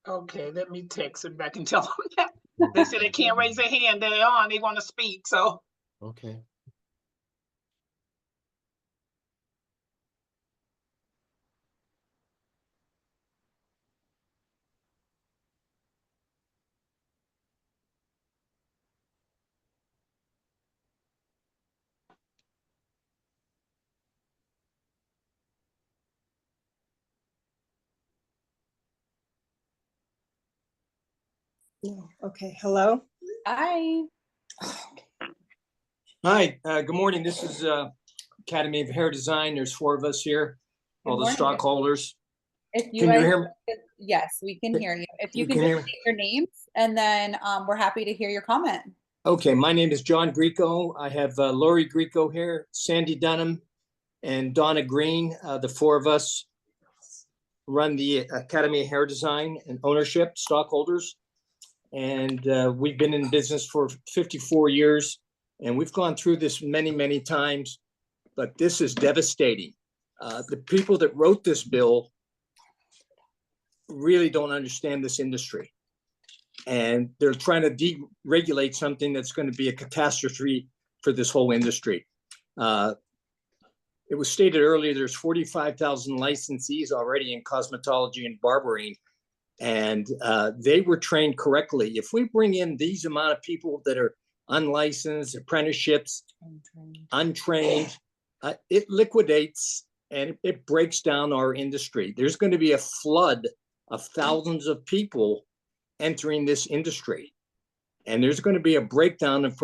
Okay, let me text them back and tell them that. They said they can't raise their hand, they're on, they want to speak, so. Okay. Okay, hello. Hi. Hi, good morning. This is Academy of Hair Design. There's 4 of us here, all the morning. stockholders. If you Can you guys, hear me? yes, we can hear you. If you You can can just hear me? state your names, and then we're happy to hear your comment. Okay, my name is John Greco. I have Lori Greco here, Sandy Dunham, and Donna Green. The 4 of us run the Academy of Hair Design and ownership stockholders. And we've been in business for 54 years, and we've gone through this many, many times, but this is devastating. The people that wrote this bill really don't understand this industry. And they're trying to deregulate something that's going to be a catastrophe for this whole industry. It was stated earlier, there's 45,000 licensees already in cosmetology and barbering, and they were trained correctly. If we bring in these amount of people that are unlicensed, apprenticeships, untrained, it liquidates and it breaks down our industry. There's going to be a flood of thousands of people entering this industry. And there's going to be a breakdown of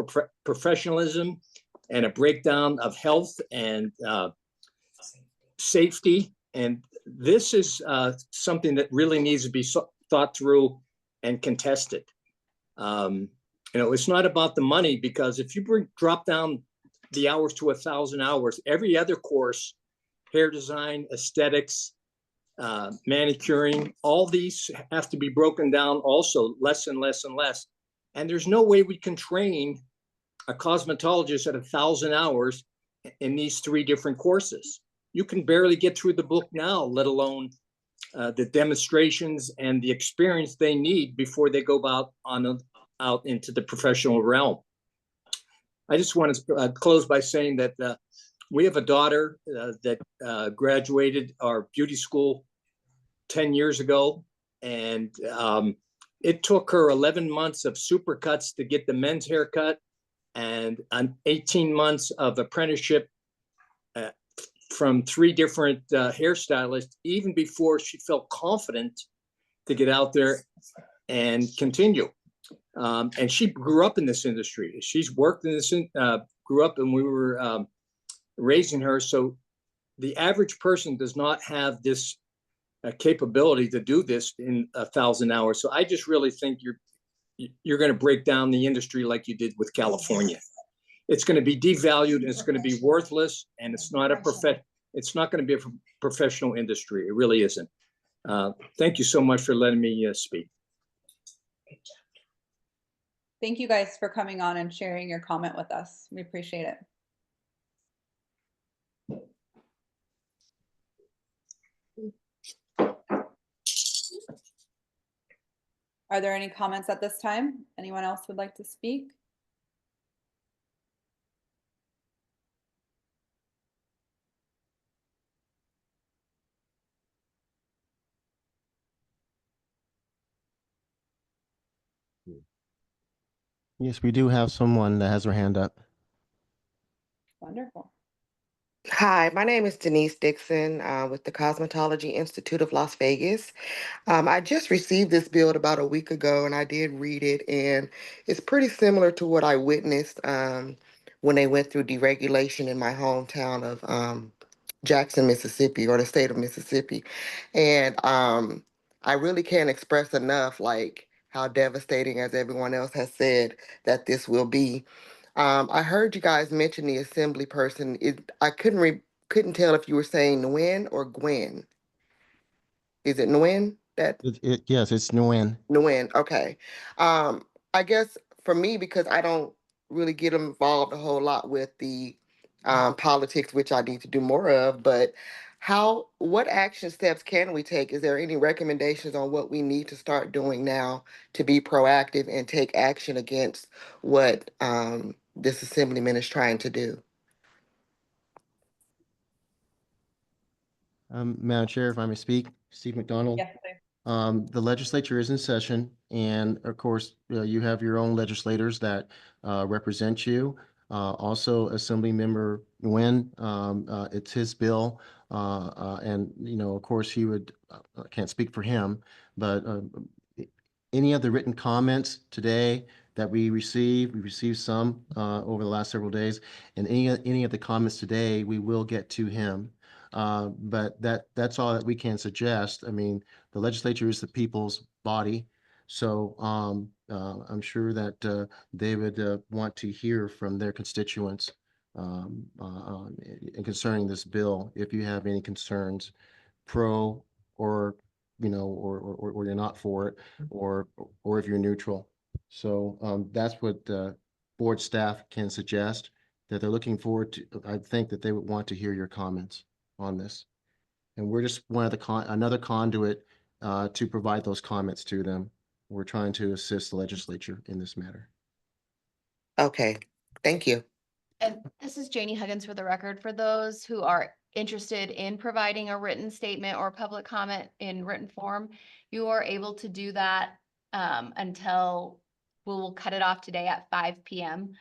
professionalism and a breakdown of health and safety. And this is something that really needs to be thought through and contested. It's not about the money, because if you drop down the hours to 1,000 hours, every other course, hair design, aesthetics, manicuring, all these have to be broken down also less and less and less. And there's no way we can train a cosmetologist at 1,000 hours in these 3 different courses. You can barely get through the book now, let alone the demonstrations and the experience they need before they go out into the professional realm. I just want to close by saying that we have a daughter that graduated our beauty school 10 years ago, and it took her 11 months of supercuts to get the men's haircut, and 18 months of apprenticeship from 3 different hairstylists, even before she felt confident to get out there and continue. And she grew up in this industry. She's worked in this, grew up, and we were raising her. So the average person does not have this capability to do this in 1,000 hours. So I just really think you're going to break down the industry like you did with California. It's going to be devalued, and it's going to be worthless, and it's not going to be a professional industry. It really isn't. Thank you so much for letting me speak. Thank you guys for coming on and sharing your comment with us. We appreciate it. Are there any comments at this time? Anyone else would like to speak? Yes, we do have someone that has their hand up. Wonderful. Hi, my name is Denise Dixon with the Cosmetology Institute of Las Vegas. I just received this bill about a week ago, and I did read it, and it's pretty similar to what I witnessed when they went through deregulation in my hometown of Jackson, Mississippi, or the state of Mississippi. And I really can't express enough like how devastating, as everyone else has said, that this will be. I heard you guys mention the assembly person. I couldn't tell if you were saying Nguyen or Gwen. Is it Nguyen that? Yes, it's Nguyen. Nguyen, okay. I guess for me, because I don't really get involved a whole lot with the politics, which I need to do more of, but what action steps can we take? Is there any recommendations on what we need to start doing now to be proactive and take action against what this assemblyman is trying to do? Madam Chair, if I may speak, Steve McDonald. Yes, sir. The legislature is in session, and of course, you have your own legislators that represent you. Also, Assemblymember Nguyen, it's his bill, and of course, he would. I can't speak for him, but any of the written comments today that we received some over the last several days, and any of the comments today, we will get to him. But that's all that we can suggest. I mean, the legislature is the people's body, so I'm sure that they would want to hear from their constituents concerning this bill. If you have any concerns, pro or or you're not for it, or if you're neutral. So that's what board staff can suggest, that they're looking forward to. I think that they would want to hear your comments on this. And we're just one of another conduit to provide those comments to them. We're trying to assist the legislature in this matter. Okay, thank you. And this is Janie Huggins for the record. For those who are interested in providing a written statement or public comment in written form, you are able to do that until we'll cut it off today at 5 p.m.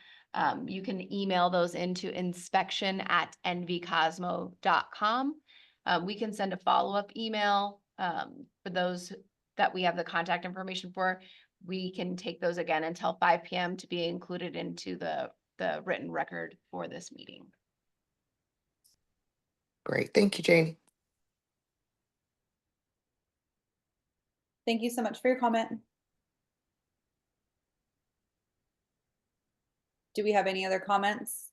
You can email those into inspection@nvcosmo.com. We can send a follow-up email for those that we have the contact information for. We can take those again until 5 p.m. to be included into the written record for this meeting. Great, thank you, Janie. Thank you so much for your comment. Do we have any other comments?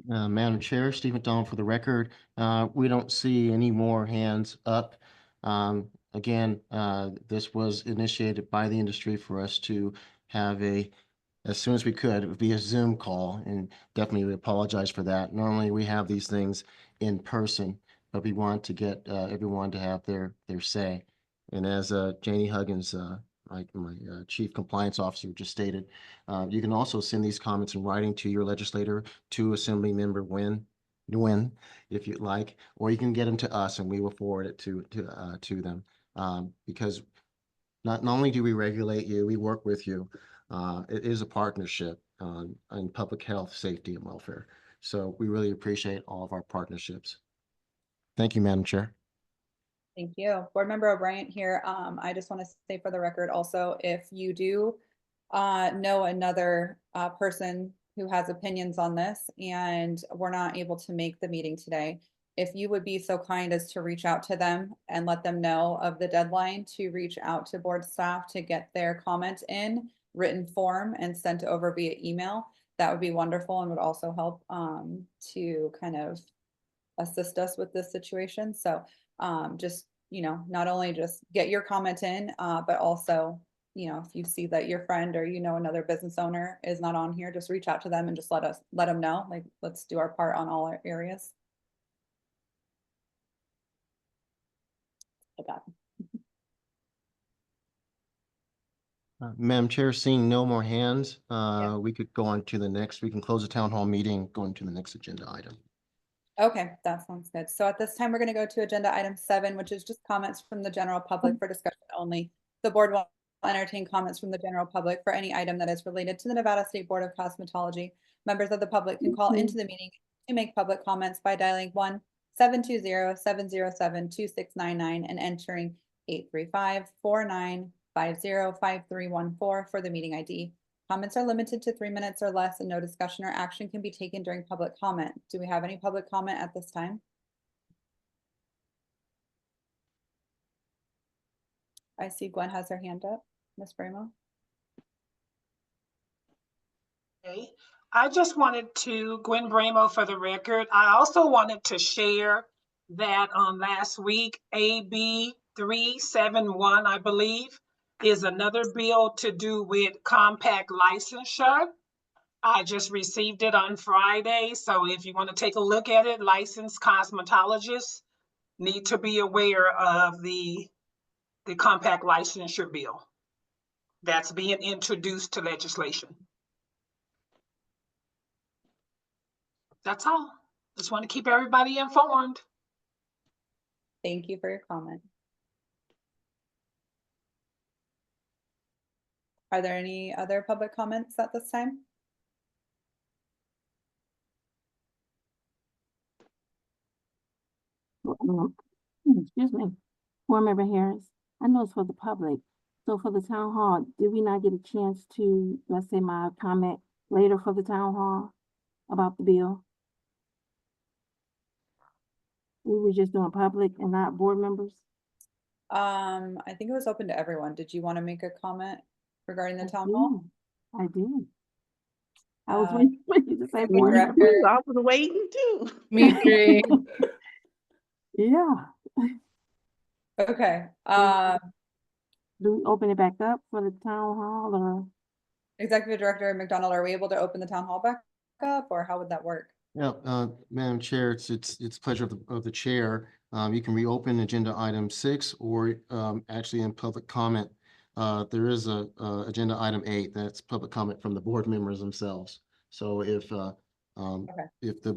Madam Chair, Steve McDonald for the record. We don't see any more hands up. Again, this was initiated by the industry for us to have as soon as we could, it would be a Zoom call, and definitely we apologize for that. Normally we have these things in person, but we want to get everyone to have their say. And as Janie Huggins, my chief compliance officer just stated, you can also send these comments in writing to your legislator, to Assemblymember Nguyen, if you'd like, or you can get them to us and we will forward it to them. Because not only do we regulate you, we work with you. It is a partnership in public health, safety, and welfare. So we really appreciate all of our partnerships. Thank you, Madam Chair. Thank you. Board Member O'Brien here. I just want to say for the record also, if you do know another person who has opinions on this and we're not able to make the meeting today, if you would be so kind as to reach out to them and let them know of the deadline to reach out to board staff to get their comment in written form and sent over via email, that would be wonderful and would also help to kind of assist us with this situation. So just, not only just get your comment in, but also, if you see that your friend or, another business owner is not on here, just reach out to them and just let them know, like, let's do our part on all our areas. Like that. Madam Chair, seeing no more hands, we could go on to the next. We can close the town hall meeting, go into the next agenda item. Okay, that sounds good. So at this time, we're going to go to agenda item 7, which is just comments from the general public for discussion only. The board will entertain comments from the general public for any item that is related to the Nevada State Board of Cosmetology. Members of the public can call into the meeting to make public comments by dialing 1-720-707-2699 and entering 835-4950-5314 for the meeting ID. Comments are limited to 3 minutes or less, and no discussion or action can be taken during public comment. Do we have any public comment at this time? I see Gwen has her hand up. Ms. Bramo? Okay. I just wanted to, Gwen Bramo for the record, I also wanted to share that last week, AB 371, I believe, is another bill to do with compact licensure. I just received it on Friday, so if you want to take a look at it, licensed cosmetologists need to be aware of the compact licensure bill that's being introduced to legislation. That's all. Just want to keep everybody informed. Thank you for your comment. Are there any other public comments at this time? Excuse me, Board Member Harris, I know it's for the public. So for the town hall, did we not get a chance to, let's say, my comment later for the town hall about the bill? We were just doing public and not board members? I think it was open to everyone. Did you want to make a comment regarding the town hall? I did. I was Uh, waiting for you to say Me board director. member. I was waiting too. Me three. Yeah. Okay. Do we open it back up for the town hall or? Executive Director McDonald, are we able to open the town hall back up, or how would that work? Yeah, Madam Chair, it's pleasure of the chair. You can reopen agenda item 6 or actually in public comment. There is a agenda item 8, that's public comment from the board members themselves. So if the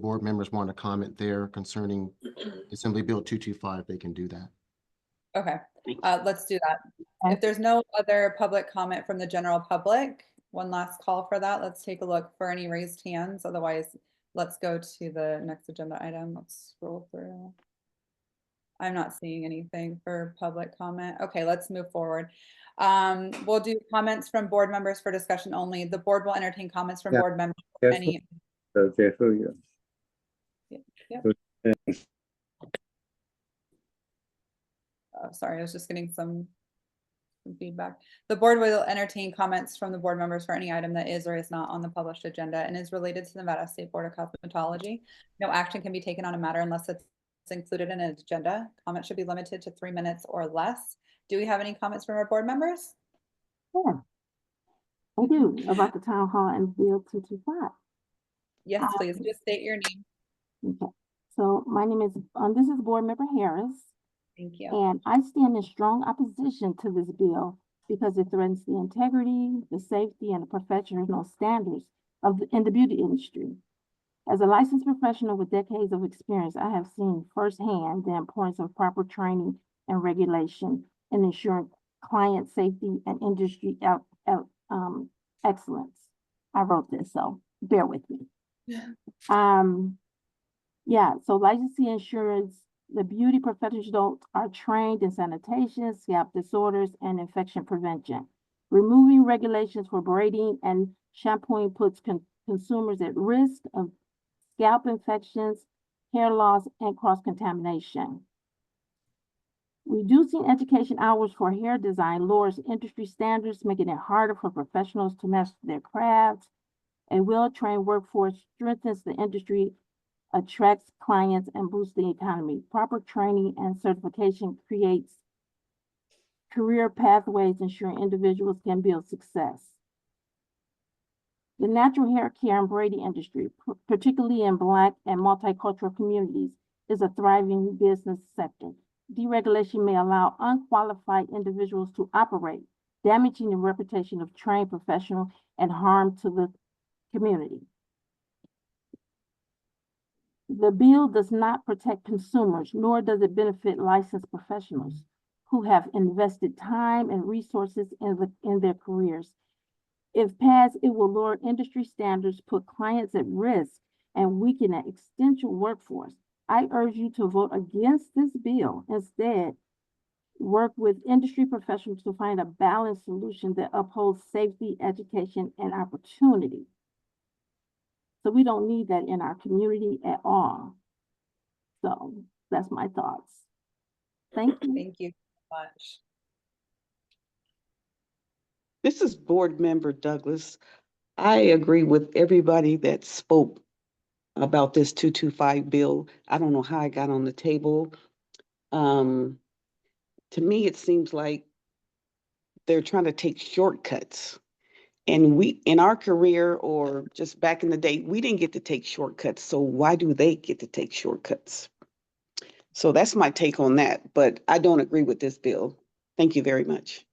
board members want to comment there concerning Assembly Bill 225, they can do that. Okay, let's do that. If there's no other public comment from the general public, one last call for that. Let's take a look for any raised hands. Otherwise, let's go to the next agenda item. Let's scroll through. I'm not seeing anything for public comment. Okay, let's move forward. We'll do comments from board members for discussion only. The board will entertain comments from board members. For any. Sorry, I was just getting some feedback. The board will entertain comments from the board members for any item that is or is not on the published agenda and is related to the Nevada State Board of Cosmetology. No action can be taken on a matter unless it's included in an agenda. Comments should be limited to 3 minutes or less. Do we have any comments from our board members? Yeah. I do, about the town hall and Bill 225. Yes, please, just state your name. Okay, so my name is, this is Board Member Harris. Thank you. And I stand in strong opposition to this bill because it threatens the integrity, the safety, and the professional standards in the beauty industry. As a licensed professional with decades of experience, I have seen firsthand the importance of proper training and regulation in ensuring client safety and industry excellence. I wrote this, so bear with me. Yeah, so licensing ensures the beauty professionals are trained in sanitation, scalp disorders, and infection prevention. Removing regulations for braiding and shampooing puts consumers at risk of scalp infections, hair loss, and cross-contamination. Reducing education hours for hair design lowers industry standards, making it harder for professionals to master their crafts. A well-trained workforce strengthens the industry, attracts clients, and boosts the economy. Proper training and certification creates career pathways, ensuring individuals can build success. The natural hair care and braiding industry, particularly in Black and multicultural communities, is a thriving business sector. Deregulation may allow unqualified individuals to operate, damaging the reputation of trained professionals and harm to the community. The bill does not protect consumers, nor does it benefit licensed professionals who have invested time and resources in their careers. If passed, it will lower industry standards, put clients at risk, and weaken an essential workforce. I urge you to vote against this bill. Instead, work with industry professionals to find a balanced solution that upholds safety, education, and opportunity. So we don't need that in our community at all. So that's my thoughts. Thank you. Thank you so much. This is Board Member Douglas. I agree with everybody that spoke about this 225 bill. I don't know how I got on the table. To me, it seems like they're trying to take shortcuts. And we, in our career or just back in the day, we didn't get to take shortcuts. So why do they get to take shortcuts? So that's my take on that, but I don't agree with this bill. Thank you very much.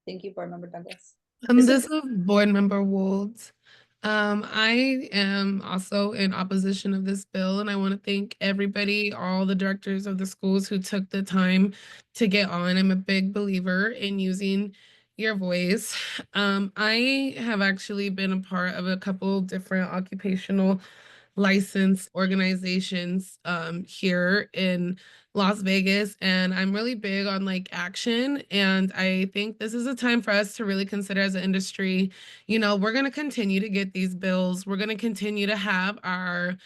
Thank you, Board Member Douglas. This is Board Member Wold. I am also in opposition of this bill, and I want to thank everybody, all the directors of the schools who took the time to get on. I'm a big believer in using your voice. I have actually been a part of a couple different occupational license organizations here in Las Vegas, and I'm really big on like action, and I think this is a time for us to really consider as an industry, you know, we're going to continue to get these bills. We're going to continue to have our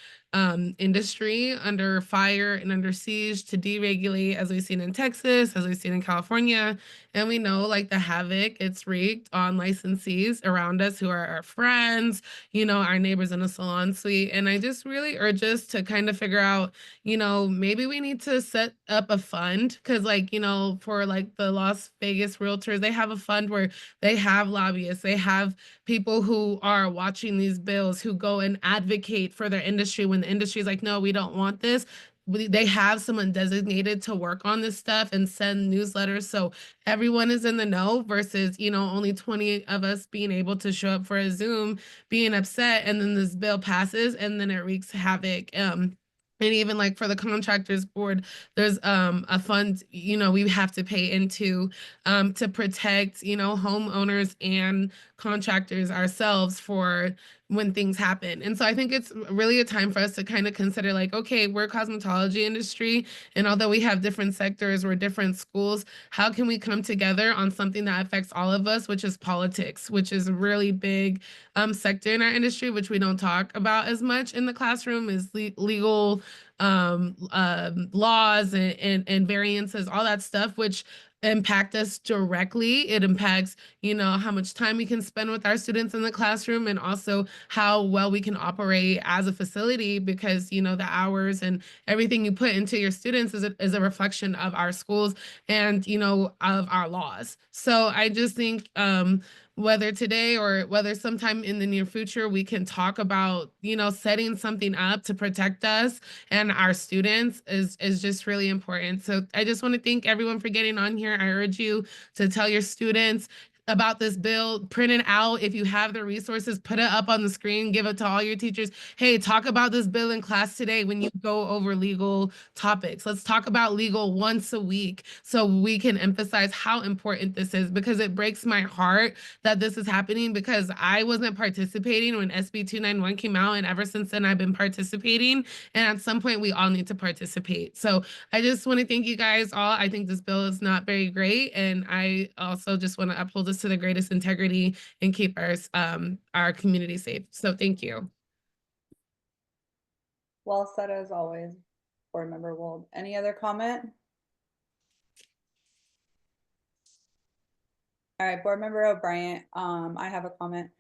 industry under fire and under siege to deregulate, as we've seen in Texas, as we've seen in California. And we know like the havoc it's wreaked on licensees around us who are our friends, you know, our neighbors in a salon suite. And I just really urge us to kind of figure out, you know, maybe we need to set up a fund, because like, you know, for like the Las Vegas realtors, they have a fund where they have lobbyists, they have people who are watching these bills, who go and advocate for their industry when the industry is like, no, we don't want this. They have someone designated to work on this stuff and send newsletters so everyone is in the know, versus, you know, only 20 of us being able to show up for a Zoom, being upset, and then this bill passes and then it wreaks havoc. And even like for the contractors board, there's a fund, you know, we have to pay into to protect, you know, homeowners and contractors ourselves for when things happen. And so I think it's really a time for us to kind of consider like, okay, we're a cosmetology industry, and although we have different sectors, we're different schools, how can we come together on something that affects all of us, which is politics, which is a really big sector in our industry, which we don't talk about as much in the classroom, is legal laws and variances, all that stuff, which impact us directly. It impacts, you know, how much time we can spend with our students in the classroom, and also how well we can operate as a facility, because, you know, the hours and everything you put into your students is a reflection of our schools and, you know, of our laws. So I just think whether today or whether sometime in the near future, we can talk about, you know, setting something up to protect us and our students is just really important. So I just want to thank everyone for getting on here. I urge you to tell your students about this bill, print it out. If you have the resources, put it up on the screen, give it to all your teachers. Hey, talk about this bill in class today when you go over legal topics. Let's talk about legal once a week so we can emphasize how important this is, because it breaks my heart that this is happening, because I wasn't participating when SB 291 came out, and ever since then I've been participating, and at some point we all need to participate. So I just want to thank you guys all. I think this bill is not very great, and I also just want to uphold this to the greatest integrity and keep our community safe. So thank you. Well said as always, Board Member Wold. Any other comment? All right, Board Member O'Brien, I have a comment.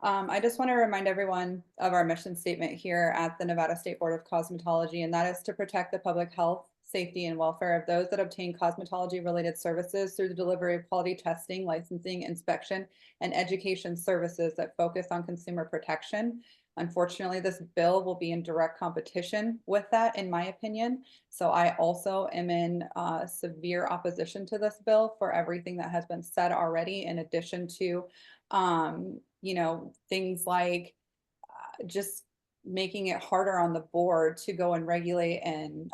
I just want to remind everyone of our mission statement here at the Nevada State Board of Cosmetology, and that is to protect the public health, safety, and welfare of those that obtain cosmetology-related services through the delivery of quality testing, licensing, inspection, and education services that focus on consumer protection. Unfortunately, this bill will be in direct competition with that, in my opinion. So I also am in severe opposition to this bill for everything that has been said already, in addition to, you know, things like just making it harder on the board to go and regulate and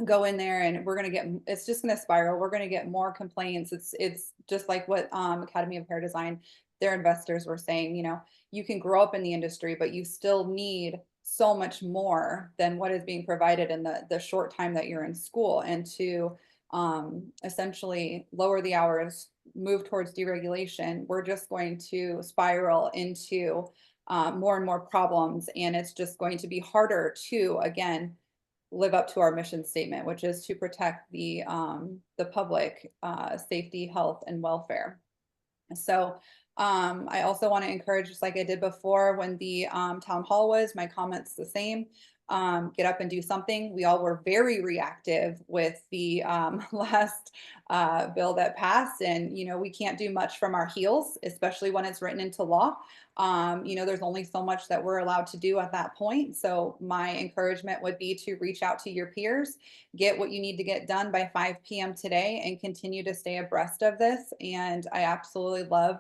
go in there, and we're going to get, it's just going to spiral. We're going to get more complaints. It's just like what Academy of Hair Design, their investors were saying, you know, you can grow up in the industry, but you still need so much more than what is being provided in the short time that you're in school. And to essentially lower the hours, move towards deregulation, we're just going to spiral into more and more problems. And it's just going to be harder to, again, live up to our mission statement, which is to protect the public safety, health, and welfare. So I also want to encourage, just like I did before when the town hall was, my comments the same. Get up and do something. We all were very reactive with the last bill that passed, and you know, we can't do much from our heels, especially when it's written into law. You know, there's only so much that we're allowed to do at that point. So my encouragement would be to reach out to your peers, get what you need to get done by 5 p.m. today, and continue to stay abreast of this. And I absolutely love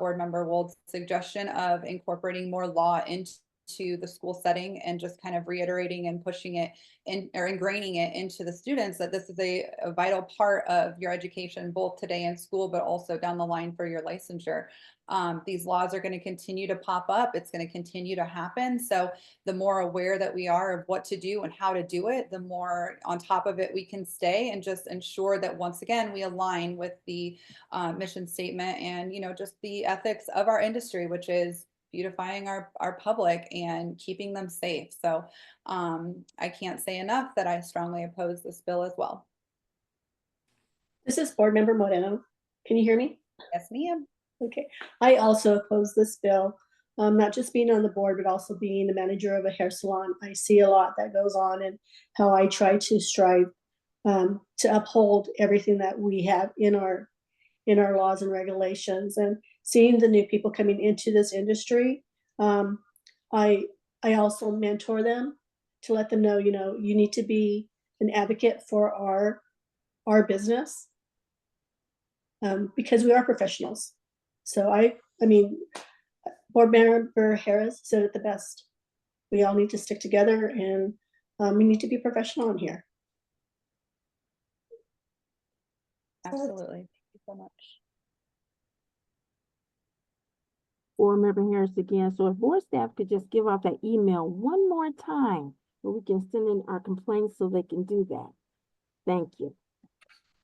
Board Member Wold's suggestion of incorporating more law into the school setting, and just kind of reiterating and pushing it in, or ingraining it into the students, that this is a vital part of your education, both today in school, but also down the line for your licensure. These laws are going to continue to pop up. It's going to continue to happen. So the more aware that we are of what to do and how to do it, the more on top of it we can stay, and just ensure that once again, we align with the mission statement and, you know, just the ethics of our industry, which is beautifying our public and keeping them safe. So I can't say enough that I strongly oppose this bill as well. This is Board Member Moreno. Can you hear me? Yes, ma'am. Okay. I also oppose this bill. Not just being on the board, but also being the manager of a hair salon. I see a lot that goes on, and how I try to strive to uphold everything that we have in our laws and regulations. And seeing the new people coming into this industry, I also mentor them to let them know, you know, you need to be an advocate for our business, because we are professionals. So I mean, Board Member Harris said it the best. We all need to stick together, and we need to be professional in here. Absolutely. Thank you so much. Board Member Harris again. So if board staff could just give out that email one more time, so we can send in our complaints so they can do that. Thank you.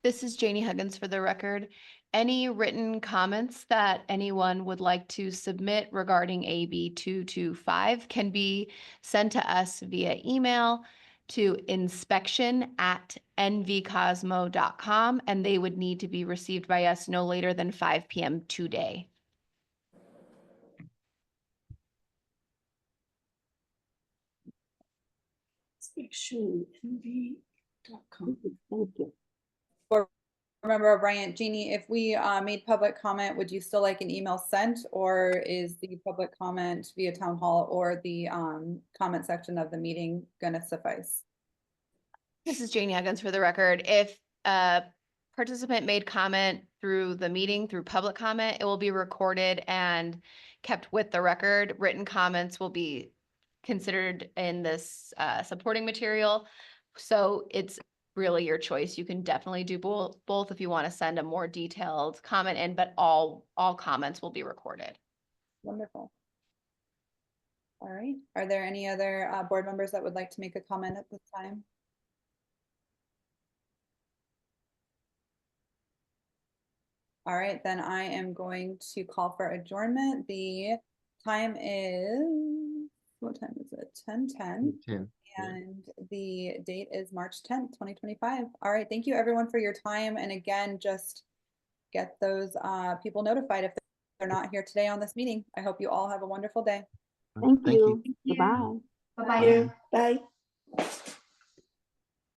This is Janie Huggins for the record. Any written comments that anyone would like to submit regarding AB 225 can be sent to us via email to inspection@nvcosmo.com, and they would need to be received by us no later than 5 p.m. today. Inspection.nv.com. Thank you. Remember, Bryant, Jeannie, if we made public comment, would you still like an email sent, or is the public comment via town hall or the comment section of the meeting going to suffice? This is Janie Huggins for the record. If a participant made comment through the meeting, through public comment, it will be recorded and kept with the record. Written comments will be considered in this supporting material. So it's really your choice. You can definitely do both if you want to send a more detailed comment in, but all comments will be recorded. Wonderful. All right. Are there any other board members that would like to make a comment at this time? All right, then I am going to call for adjournment. The time is, what time is it? 10:10. 10. And the date is March 10th, 2025. All right, thank you everyone for your time. And again, just get those people notified if they're not here today on this meeting. I hope you all have a wonderful day. Thank you. Goodbye. Bye-bye. Bye.